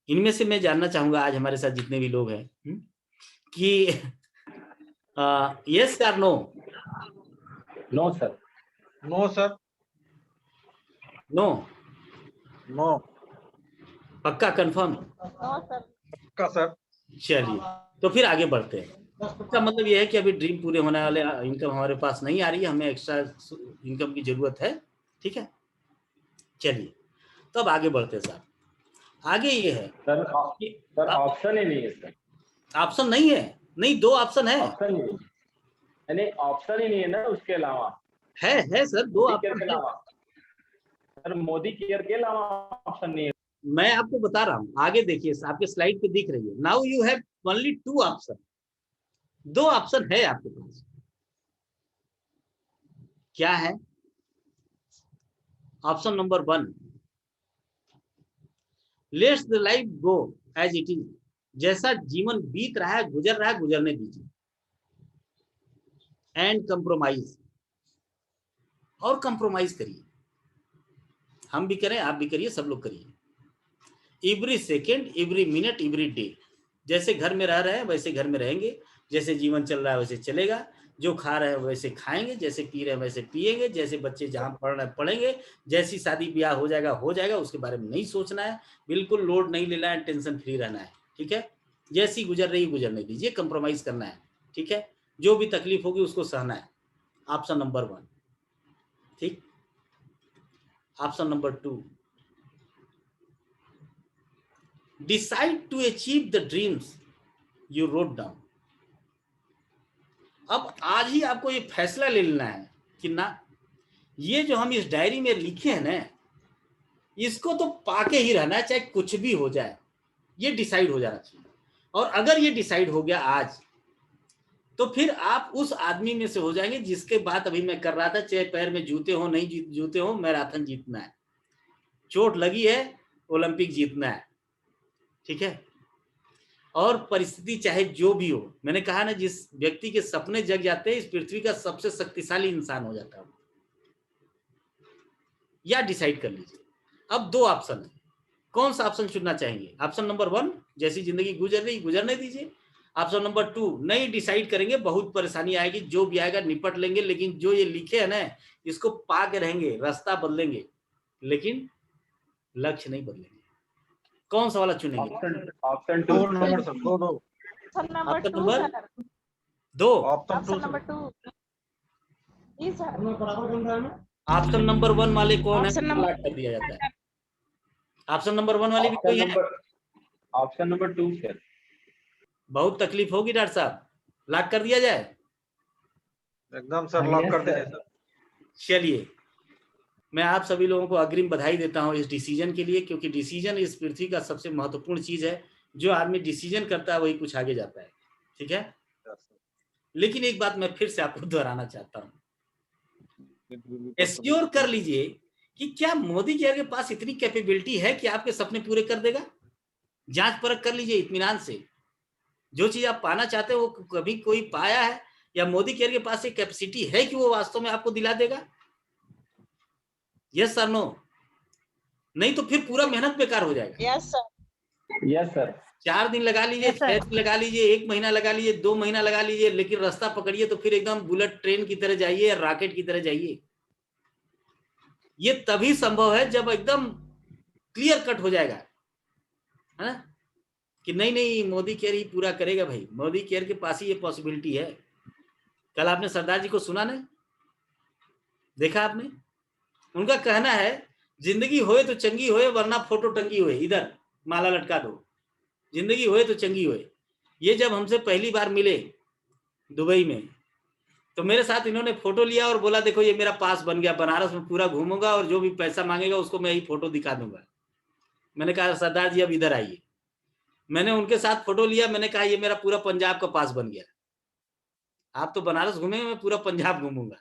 इनमें से मैं जानना चाहूंगा आज हमारे साथ जितने भी लोग हैं कि यस और no? No sir. No sir. No? No. पक्का कंफर्म? No sir. पक्का सर। चलिए, तो फिर आगे बढ़ते हैं। इसका मतलब ये है कि अभी ड्रीम पूरे होने वाले इनकम हमारे पास नहीं आ रही है, हमें एक्स्ट्रा इनकम की जरूरत है। ठीक है, चलिए तो अब आगे बढ़ते हैं साहब। आगे ये है सर ऑप्शन ही नहीं है सर। ऑप्शन नहीं है? नहीं, 2 ऑप्शन है। ऑप्शन नहीं, ऑप्शन ही नहीं है ना उसके अलावा। है सर, 2 ऑप्शन के अलावा सर, मोदी केयर के अलावा ऑप्शन नहीं है। मैं आपको बता रहा हूँ, आगे देखिए, आपके स्लाइड पे दिख रही है। Now you have only 2 option, 2 option है आपके पास। क्या है? Option number 1, let's the life go as it is, जैसा जीवन बीत रहा है, गुजरने दीजिए। एंड कंप्रोमाइज, और कंप्रोमाइज करिए, हम भी करें, आप भी करिए, सब लोग करिए। Every second, every minute, every day, जैसे घर में रह रहे हैं वैसे घर में रहेंगे, जैसे जीवन चल रहा है वैसे चलेगा, जो खा रहे हैं वैसे खाएंगे, जैसे पी रहे हैं वैसे पिएंगे, जैसे बच्चे जहां पढ़ रहे हैं पढ़ेंगे, जैसी शादी ब्याह हो जाएगा, उसके बारे में नहीं सोचना है, बिल्कुल लोड नहीं लेना है, टेंशन फ्री रहना है, ठीक है। जैसी गुजर रही गुजरने दीजिए, कंप्रोमाइज करना है, ठीक है। जो भी तकलीफ होगी उसको सहना है, ऑप्शन नंबर 1, ठीक। Option number 2, decide to achieve the dreams you wrote down. अब आज ही आपको ये फैसला ले लेना है कि ना, ये जो हम इस डायरी में लिखे हैं ना, इसको तो पाके ही रहना है, चाहे कुछ भी हो जाए, ये डिसाइड हो जाना चाहिए। और अगर ये डिसाइड हो गया आज, तो फिर आप उस आदमी में से हो जाएंगे जिसके बात अभी मैं कर रहा था, चाहे पैर में जूते हो नहीं जूते हो, मैराथन जीतना है, चोट लगी है, ओलंपिक जीतना है, ठीक है। और परिस्थिति चाहे जो भी हो, मैंने कहा ना, जिस व्यक्ति के सपने जग जाते हैं, इस पृथ्वी का सबसे शक्तिशाली इंसान हो जाता है। या डिसाइड कर लीजिए। अब 2 ऑप्शन है, कौन सा ऑप्शन चुनना चाहेंगे? ऑप्शन नंबर 1, जैसी जिंदगी गुजर रही गुजरने दीजिए। ऑप्शन नंबर 2, नहीं डिसाइड करेंगे, बहुत परेशानी आएगी, जो भी आएगा निपट लेंगे, लेकिन जो ये लिखे है ना, इसको पा के रहेंगे, रास्ता बदलेंगे, लेकिन लक्ष्य नहीं बदलेंगे। कौन सा वाला चुनेंगे? Option 2 2 number sir, 2 option number option 2 number sir. 2, option option 2 number 2 जी सर। ऑप्शन नंबर 1 वाले कौन है? ऑप्शन नंबर लॉक कर दिया जाता है। ऑप्शन नंबर 1 वाले भी कोई है? Option number 2 sir. बहुत तकलीफ होगी डॉक्टर साहब, लॉक कर दिया जाए? एकदम सर, लॉक कर दीजिए सर। चलिए, मैं आप सभी लोगों को अग्रिम बधाई देता हूं इस डिसीजन के लिए, क्योंकि डिसीजन इस पृथ्वी का सबसे महत्वपूर्ण चीज है। जो आदमी डिसीजन करता है वही कुछ आगे जाता है, ठीक है। लेकिन एक बात मैं फिर से आपको दोहराना चाहता हूं, एश्योर कर लीजिए कि क्या मोदी केयर के पास इतनी कैपेबिलिटी है कि आपके सपने पूरे कर देगा। जांच परख कर लीजिए इत्मीनान से, जो चीज आप पाना चाहते हो वो कभी कोई पाया है, या मोदी केयर के पास एक कैपेसिटी है कि वो वास्तव में आपको दिला देगा? Yes sir, no? नहीं तो फिर पूरा मेहनत बेकार हो जाएगा। Yes sir. Yes sir. 4 दिन लगा लीजिए, Yes, sir. 6 दिन लगा लीजिए, 1 महीना लगा लीजिए, 2 महीना लगा लीजिए, लेकिन रास्ता पकड़िए तो फिर एकदम बुलेट ट्रेन की तरह जाइए, रॉकेट की तरह जाइए। ये तभी संभव है जब एकदम क्लियर कट हो जाएगा, है ना, कि नहीं मोदी केयर ही पूरा करेगा। भाई, मोदी केयर के पास ही ये पॉसिबिलिटी है। कल आपने सरदार जी को सुना ना, देखा आपने? उनका कहना है, जिंदगी होए तो चंगी होए, वरना फोटो टंगी होए, इधर माला लटका दो, जिंदगी होए तो चंगी होए। ये जब हमसे पहली बार मिले दुबई में, तो मेरे साथ इन्होंने फोटो लिया और बोला, देखो ये मेरा पास बन गया, बनारस में पूरा घूमूंगा और जो भी पैसा मांगेगा उसको मैं यही फोटो दिखा दूंगा। मैंने कहा, सरदार जी अब इधर आइए। मैंने उनके साथ फोटो लिया, मैंने कहा ये मेरा पूरा पंजाब का पास बन गया। आप तो बनारस घूमे, मैं पूरा पंजाब घूमूंगा।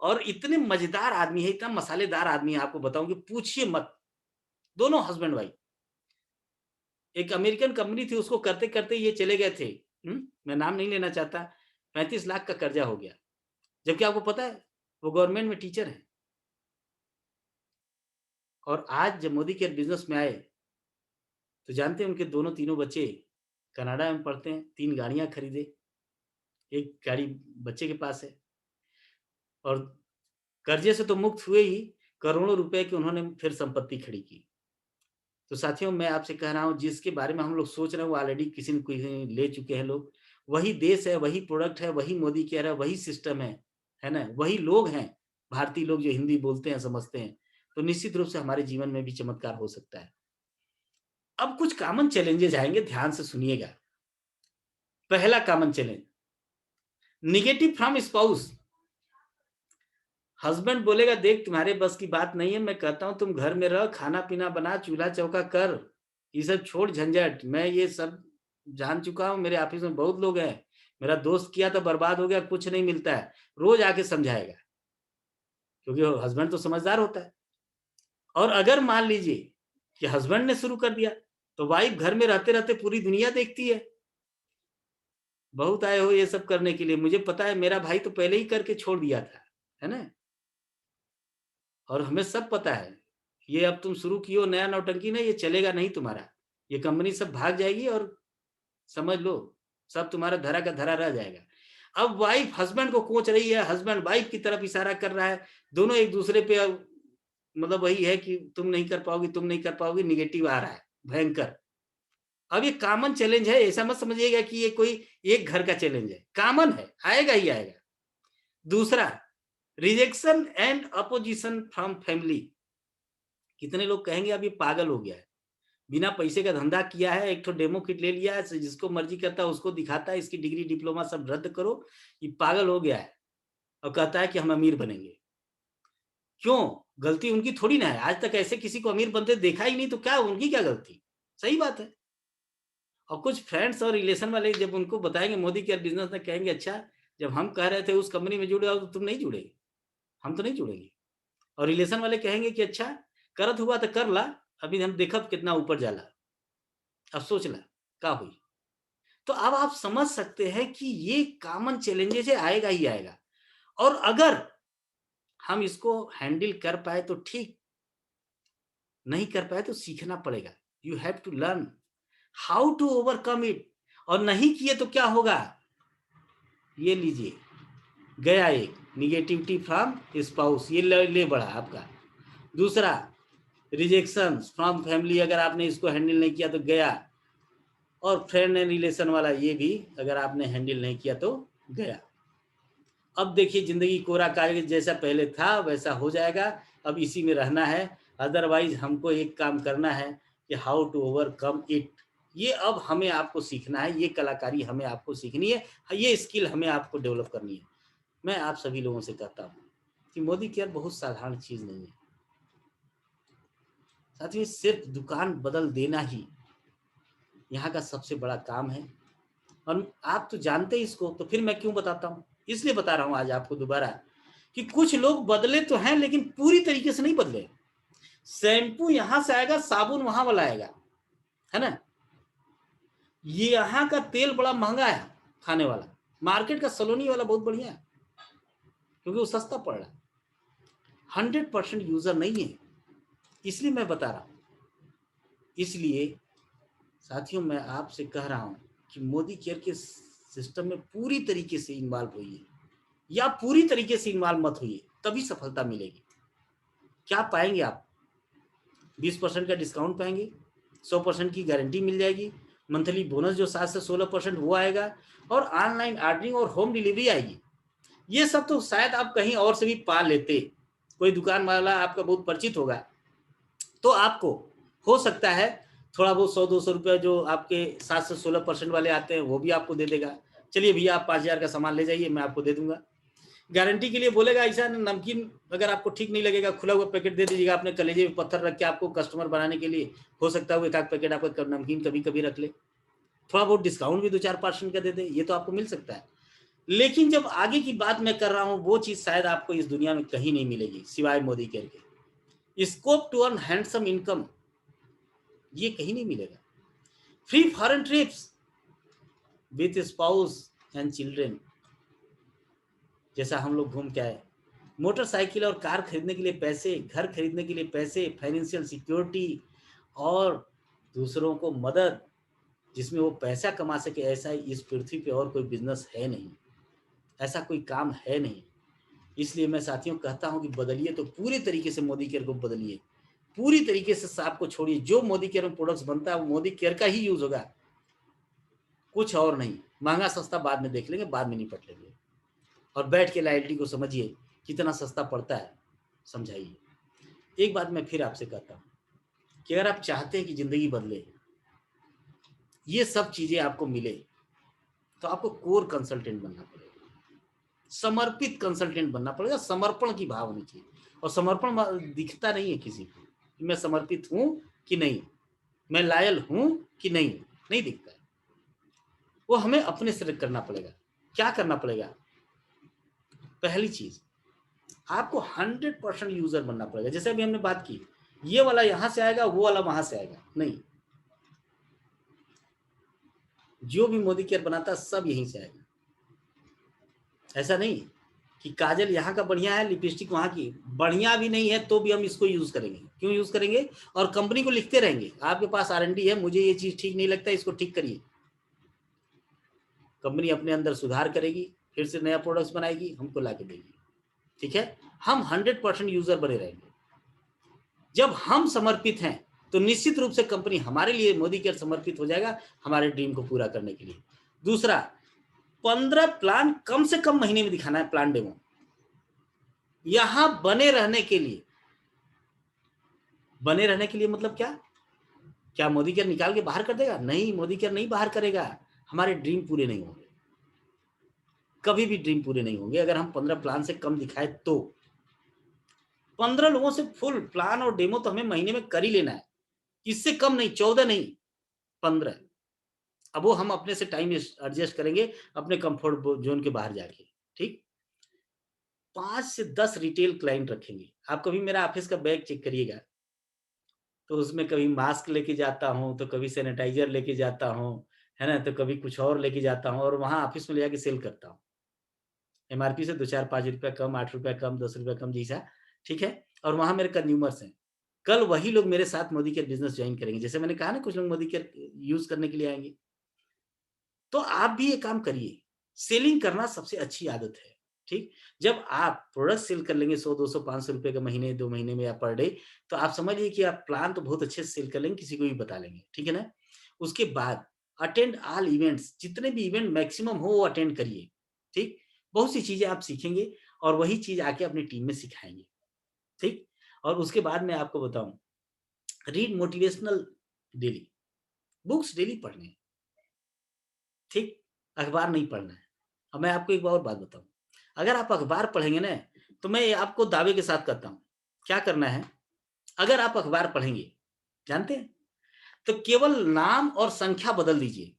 और इतने मजेदार आदमी है, इतना मसालेदार आदमी है, आपको बताऊं कि पूछिए मत। दोनों हस्बैंड वाइफ, एक अमेरिकन कंपनी थी, उसको करते करते ये चले गए थे, मैं नाम नहीं लेना चाहता, 35 लाख का कर्जा हो गया। जबकि आपको पता है वो गवर्नमेंट में टीचर है। और आज जब मोदी केयर बिजनेस में आए, तो जानते हैं उनके दोनों तीनों बच्चे कनाडा में पढ़ते हैं, 3 गाड़ियां खरीदे, एक गाड़ी बच्चे के पास है, और कर्जे से तो मुक्त हुए ही, करोड़ों रुपए की उन्होंने फिर संपत्ति खड़ी की। तो साथियों, मैं आपसे कह रहा हूं, जिसके बारे में हम लोग सोच रहे हैं वो ऑलरेडी किसी न किसी ले चुके हैं लोग। वही देश है, वही प्रोडक्ट है, वही मोदी केयर है, वही सिस्टम है ना, वही लोग हैं, भारतीय लोग जो हिंदी बोलते हैं, समझते हैं। तो निश्चित रूप से हमारे जीवन में भी चमत्कार हो सकता है। अब कुछ कॉमन चैलेंजेस आएंगे, ध्यान से सुनिएगा। पहला common challenge, negative from spouse. Husband बोलेगा, देख तुम्हारे बस की बात नहीं है, मैं कहता हूं तुम घर में रह, खाना पीना बना, चूल्हा चौका कर, ये सब छोड़ झंझट, मैं ये सब जान चुका हूं, मेरे ऑफिस में बहुत लोग हैं, मेरा दोस्त किया तो बर्बाद हो गया, कुछ नहीं मिलता है। रोज आके समझाएगा, क्योंकि हस्बैंड तो समझदार होता है। और अगर मान लीजिए कि हस्बैंड ने शुरू कर दिया तो वाइफ घर में रहते रहते पूरी दुनिया देखती है। बहुत आए हो ये सब करने के लिए, मुझे पता है, मेरा भाई तो पहले ही करके छोड़ दिया था, है ना। और हमें सब पता है, ये अब तुम शुरू किए हो नया नौटंकी ना, ये चलेगा नहीं तुम्हारा, ये कंपनी सब भाग जाएगी और समझ लो सब तुम्हारा धरा का धरा रह जाएगा। अब वाइफ हस्बैंड को कोच रही है, हस्बैंड वाइफ की तरफ इशारा कर रहा है, दोनों एक दूसरे पे अब मतलब वही है कि तुम नहीं कर पाओगी, तुम नहीं कर पाओगी, निगेटिव आ रहा है भयंकर। अब ये कॉमन चैलेंज है, ऐसा मत समझिएगा कि ये कोई एक घर का चैलेंज है, कॉमन है, आएगा ही आएगा। दूसरा, rejection and opposition from family. कितने लोग कहेंगे अब ये पागल हो गया है, बिना पैसे का धंधा किया है, एक तो डेमो किट ले लिया है, जिसको मर्जी करता है उसको दिखाता है, इसकी डिग्री डिप्लोमा सब रद्द करो, ये पागल हो गया है और कहता है कि हम अमीर बनेंगे। क्यों? गलती उनकी थोड़ी ना है, आज तक ऐसे किसी को अमीर बनते देखा ही नहीं, तो क्या उनकी क्या गलती? सही बात है। और कुछ फ्रेंड्स और रिलेशन वाले जब उनको बताएंगे मोदी केयर बिजनेस में, कहेंगे अच्छा जब हम कह रहे थे उस कंपनी में जुड़े हो तो तुम नहीं जुड़ेगी, हम तो नहीं जुड़ेंगे। और रिलेशन वाले कहेंगे कि अच्छा करत हुआ तो कर ला, अभी हम देखब कितना ऊपर जाला, अब सोच ला का हुई। तो अब आप समझ सकते हैं कि ये कॉमन चैलेंजेस है, आएगा ही आएगा। और अगर हम इसको हैंडल कर पाए तो ठीक, नहीं कर पाए तो सीखना पड़ेगा। You have to learn how to overcome it. और नहीं किए तो क्या होगा, ये लीजिए, गया एक निगेटिविटी फ्रॉम स्पाउस, ये ले बढ़ा आपका। दूसरा, रिजेक्शन फ्रॉम फैमिली, अगर आपने इसको हैंडल नहीं किया तो गया। और फ्रेंड एंड रिलेशन वाला, ये भी अगर आपने हैंडल नहीं किया तो गया। अब देखिए जिंदगी कोरा कागज जैसा पहले था वैसा हो जाएगा, अब इसी में रहना है। अदरवाइज हमको एक काम करना है कि हाउ टू ओवरकम इट। ये अब हमें आपको सीखना है, ये कलाकारी हमें आपको सीखनी है, ये स्किल हमें आपको डेवलप करनी है। मैं आप सभी लोगों से कहता हूँ कि मोदी केयर बहुत साधारण चीज नहीं है साथियों, सिर्फ दुकान बदल देना ही यहाँ का सबसे बड़ा काम है। और आप तो जानते हैं इसको, तो फिर मैं क्यों बताता हूँ, इसलिए बता रहा हूँ आज आपको दोबारा कि कुछ लोग बदले तो हैं लेकिन पूरी तरीके से नहीं बदले। शैम्पू यहां से आएगा, साबुन वहां वाला आएगा, है ना। ये यहाँ का तेल बड़ा महंगा है खाने वाला, मार्केट का सलोनी वाला बहुत बढ़िया है क्योंकि वो सस्ता पड़ रहा है। 100% यूजर नहीं है, इसलिए मैं बता रहा हूं। इसलिए साथियों मैं आपसे कह रहा हूं कि मोदी केयर के सिस्टम में पूरी तरीके से इन्वॉल्व होइए, या पूरी तरीके से इन्वॉल्व मत होइए, तभी सफलता मिलेगी। क्या पाएंगे आप? 20% का डिस्काउंट पाएंगे, 100% की गारंटी मिल जाएगी, मंथली बोनस जो 7 से 16% वो आएगा, और ऑनलाइन ऑर्डरिंग और होम डिलीवरी आएगी। ये सब तो शायद आप कहीं और से भी पा लेते, कोई दुकान वाला आपका बहुत परिचित होगा तो आपको हो सकता है थोड़ा बहुत 100-200 रुपये जो आपके 7 से 16% वाले आते हैं वो भी आपको दे देगा। चलिए भैया आप 5000 का सामान ले जाइए, मैं आपको दे दूंगा। गारंटी के लिए बोलेगा ऐसा नमकीन अगर आपको ठीक नहीं लगेगा खुला हुआ पैकेट दे दीजिएगा, अपने कलेजे में पत्थर रख के आपको कस्टमर बनाने के लिए। हो सकता है वो एक आध पैकेट आपका नमकीन कभी कभी रख ले, थोड़ा बहुत डिस्काउंट भी 2-4% का दे दे, ये तो आपको मिल सकता है। लेकिन जब आगे की बात मैं कर रहा हूं वो चीज शायद आपको इस दुनिया में कहीं नहीं मिलेगी सिवाय मोदी केयर के। Scope to earn handsome income, ये कहीं नहीं मिलेगा। Free foreign trips with spouse and children, जैसा हम लोग घूम के आए। मोटरसाइकिल और कार खरीदने के लिए पैसे, घर खरीदने के लिए पैसे, फाइनेंशियल सिक्योरिटी और दूसरों को मदद, जिसमें वो पैसा कमा सके, ऐसा इस पृथ्वी पे और कोई बिजनेस है नहीं, ऐसा कोई काम है नहीं। इसलिए मैं साथियों कहता हूं कि बदलिए तो पूरी तरीके से मोदी केयर को बदलिए, पूरी तरीके से सांप को छोड़िए। जो मोदी केयर में प्रोडक्ट्स बनता है वो मोदी केयर का ही यूज होगा, कुछ और नहीं। महंगा सस्ता बाद में देख लेंगे, बाद में निपट लेंगे। और बैठ के लॉयल्टी को समझिए कितना सस्ता पड़ता है, समझाइए। एक बात मैं फिर आपसे कहता हूं कि अगर आप चाहते हैं कि जिंदगी बदले, ये सब चीजें आपको मिले, तो आपको कोर कंसल्टेंट बनना पड़ेगा, समर्पित कंसल्टेंट बनना पड़ेगा। समर्पण की भाव होनी चाहिए, और समर्पण दिखता नहीं है किसी को कि मैं समर्पित हूं कि नहीं, मैं लायल हूं कि नहीं, नहीं दिखता है। वो हमें अपने से करना पड़ेगा। क्या करना पड़ेगा? पहली चीज, आपको 100% यूजर बनना पड़ेगा। जैसे अभी हमने बात की, ये वाला यहां से आएगा वो वाला वहां से आएगा, नहीं, जो भी मोदी केयर बनाता है सब यहीं से आएगा। ऐसा नहीं कि काजल यहाँ का बढ़िया है, लिपस्टिक वहाँ की बढ़िया भी नहीं है, तो भी हम इसको यूज करेंगे। क्यों यूज करेंगे? और कंपनी को लिखते रहेंगे, आपके पास R&D है, मुझे ये चीज ठीक नहीं लगता, इसको ठीक करिए। कंपनी अपने अंदर सुधार करेगी, फिर से नया प्रोडक्ट्स बनाएगी, हमको ला के देगी। ठीक है, हम 100% यूजर बने रहेंगे। जब हम समर्पित हैं तो निश्चित रूप से कंपनी हमारे लिए, मोदी केयर समर्पित हो जाएगा हमारे ड्रीम को पूरा करने के लिए। दूसरा, 15 प्लान कम से कम महीने में दिखाना है, प्लान डेमो। यहां बने रहने के लिए, बने रहने के लिए मतलब क्या मोदी केयर निकाल के बाहर कर देगा? नहीं, मोदी केयर नहीं बाहर करेगा। हमारे ड्रीम पूरे नहीं होंगे, कभी भी ड्रीम पूरे नहीं होंगे अगर हम 15 प्लान से कम दिखाए तो। 15 लोगों से फुल प्लान और डेमो तो हमें महीने में कर ही लेना है, इससे कम नहीं, 14 नहीं, 15। अब वो हम अपने से टाइम एडजस्ट करेंगे अपने कंफर्ट जोन के बाहर जाके। ठीक, 5 से 10 रिटेल क्लाइंट रखेंगे। आप कभी मेरा ऑफिस का बैग चेक करिएगा, तो उसमें कभी मास्क लेके जाता हूँ, तो कभी सैनिटाइजर लेके जाता हूँ, है ना, तो कभी कुछ और लेके जाता हूँ, और वहां ऑफिस में ले जाके सेल करता हूँ। MRP से 2, 4, 5 रुपया कम, 8 रुपया कम, 10 रुपया कम जैसा। ठीक है, और वहां मेरे कंज्यूमर्स हैं। कल वही लोग मेरे साथ मोदी केयर बिजनेस ज्वाइन करेंगे। जैसे मैंने कहा ना, कुछ लोग मोदी केयर यूज करने के लिए आएंगे। तो आप भी ये काम करिए, सेलिंग करना सबसे अच्छी आदत है। ठीक, जब आप प्रोडक्ट सेल कर लेंगे 100, 200, 500 रुपए का महीने, 2 महीने में या पर डे, तो आप समझिए कि आप प्लान तो बहुत अच्छे से सेल कर लेंगे, किसी को भी बता लेंगे। ठीक है ना? उसके बाद अटेंड ऑल इवेंट्स, जितने भी इवेंट मैक्सिमम हो वो अटेंड करिए। ठीक, बहुत सी चीजें आप सीखेंगे और वही चीज आके अपनी टीम में सिखाएंगे। ठीक, और उसके बाद मैं आपको बताऊं, read motivational daily, books daily पढ़ने। ठीक, अखबार नहीं पढ़ना है। अब मैं आपको एक और बात बताऊं, अगर आप अखबार पढ़ेंगे ना, तो मैं आपको दावे के साथ कहता हूं, क्या करना है, अगर आप अखबार पढ़ेंगे, जानते हैं, तो केवल नाम और संख्या बदल दीजिए,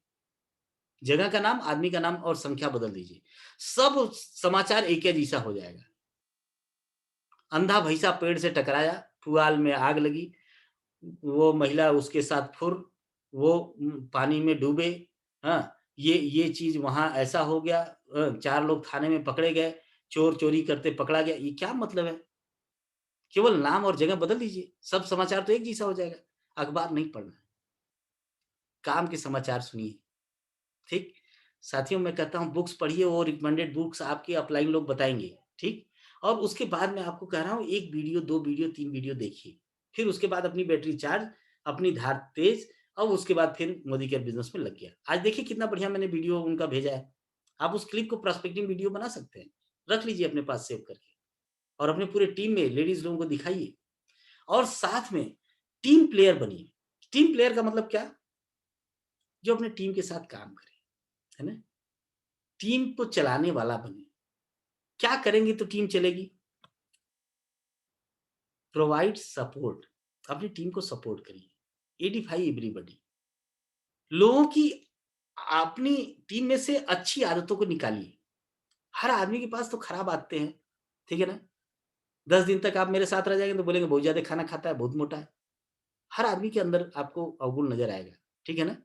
जगह का नाम, आदमी का नाम और संख्या बदल दीजिए, सब समाचार एक जैसा हो जाएगा। अंधा भैंसा पेड़ से टकराया, पुआल में आग लगी, वो महिला उसके साथ फुर, वो पानी में डूबे, हाँ, ये चीज वहां ऐसा हो गया, 4 लोग थाने में पकड़े गए, चोर चोरी करते पकड़ा गया। ये क्या मतलब है? केवल नाम और जगह बदल दीजिए, सब समाचार तो एक जैसा हो जाएगा। अखबार नहीं पढ़ना, काम के समाचार सुनिए। ठीक, साथियों, मैं कहता हूँ बुक्स पढ़िए, वो रिकमेंडेड बुक्स आपके अपलाइन लोग बताएंगे। ठीक, और उसके बाद मैं आपको कह रहा हूँ 1 वीडियो, 2 वीडियो, 3 वीडियो देखिए, फिर उसके बाद अपनी बैटरी चार्ज, अपनी धार तेज, और उसके बाद फिर मोदी केयर बिजनेस में लग गया। आज देखिए कितना बढ़िया मैंने वीडियो उनका भेजा है। आप उस क्लिप को प्रोस्पेक्टिव वीडियो बना सकते हैं, रख लीजिए अपने पास सेव करके, और अपने पूरे टीम में लेडीज लोगों को दिखाइए, और साथ में टीम प्लेयर बनिए। टीम प्लेयर का मतलब क्या? जो अपने टीम के साथ काम करे, है ना, टीम को चलाने वाला बने। क्या करेंगे तो टीम चलेगी? प्रोवाइड सपोर्ट, अपनी टीम को सपोर्ट करिए, एडिफाई एवरीबॉडी, लोगों की अपनी टीम में से अच्छी आदतों को निकालिए। हर आदमी के पास तो खराब आदतें हैं, ठीक है ना? 10 दिन तक आप मेरे साथ रह जाएंगे तो बोलेंगे बहुत ज्यादा खाना खाता है, बहुत मोटा है। हर आदमी के अंदर आपको अवगुण नजर आएगा, ठीक है ना?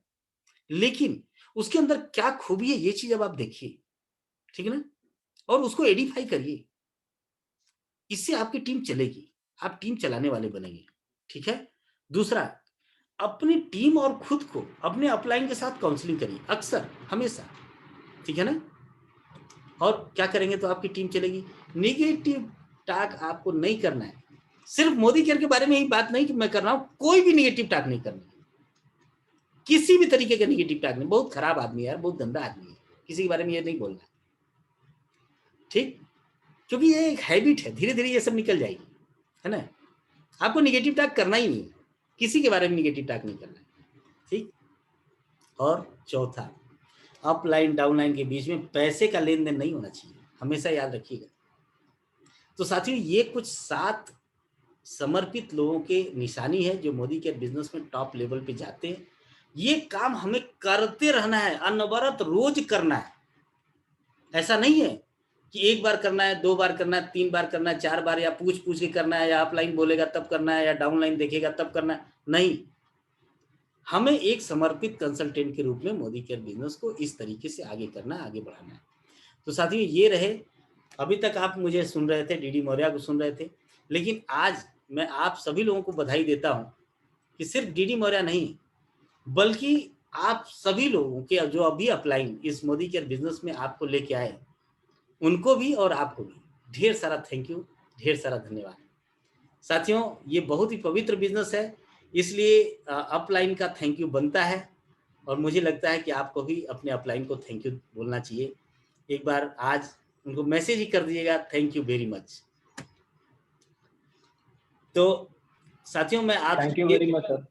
लेकिन उसके अंदर क्या खूबी है, ये चीज अब आप देखिए, ठीक है ना, और उसको एडिफाई करिए। इससे आपकी टीम चलेगी, आप टीम चलाने वाले बनेंगे। ठीक है, दूसरा, अपनी टीम और खुद को अपने अपलाइन के साथ काउंसलिंग करिए अक्सर, हमेशा, ठीक है ना? और क्या करेंगे तो आपकी टीम चलेगी। निगेटिव टॉक आपको नहीं करना है। सिर्फ मोदी केयर के बारे में ही बात नहीं कि मैं कर रहा हूं, कोई भी निगेटिव टॉक नहीं करना है, किसी भी तरीके का निगेटिव टॉक नहीं। बहुत खराब आदमी है यार, बहुत गंदा आदमी है, किसी के बारे में ये नहीं बोलना, ठीक, क्योंकि ये एक हैबिट है, धीरे धीरे ये सब निकल जाएगी, है ना? आपको निगेटिव टॉक करना ही नहीं, किसी के बारे में निगेटिव टॉक नहीं करना है, ठीक। और चौथा, अपलाइन डाउनलाइन के बीच में पैसे का लेन देन नहीं होना चाहिए, हमेशा याद रखिएगा। तो साथियों, ये कुछ 7 समर्पित लोगों के निशानी है जो मोदी के बिजनेस में टॉप लेवल पे जाते हैं। ये काम हमें करते रहना है, अनवरत रोज करना है। ऐसा नहीं है कि एक बार करना है, 2 बार करना है, 3 बार करना है, 4 बार, या पूछ पूछ के करना है, या अपलाइन बोलेगा तब करना है, या डाउनलाइन देखेगा तब करना है। नहीं, हमें एक समर्पित कंसल्टेंट के रूप में मोदी केयर बिजनेस को इस तरीके से आगे करना है, आगे बढ़ाना है। तो साथियों ये रहे, अभी तक आप मुझे सुन रहे थे, डीडी मौर्या को सुन रहे थे, लेकिन आज मैं आप सभी लोगों को बधाई देता हूं कि सिर्फ डीडी मौर्या नहीं, बल्कि आप सभी लोगों के जो अभी अपलाइन इस मोदी केयर बिजनेस में आपको लेके आए, उनको भी और आपको भी ढेर सारा थैंक यू, ढेर सारा धन्यवाद। साथियों ये बहुत ही पवित्र बिजनेस है, इसलिए अपलाइन का थैंक यू बनता है, और मुझे लगता है कि आपको भी अपने अपलाइन को थैंक यू बोलना चाहिए। एक बार आज उनको मैसेज ही कर दीजिएगा, थैंक यू वेरी मच। तो साथियों मैं आज thank you very much sir.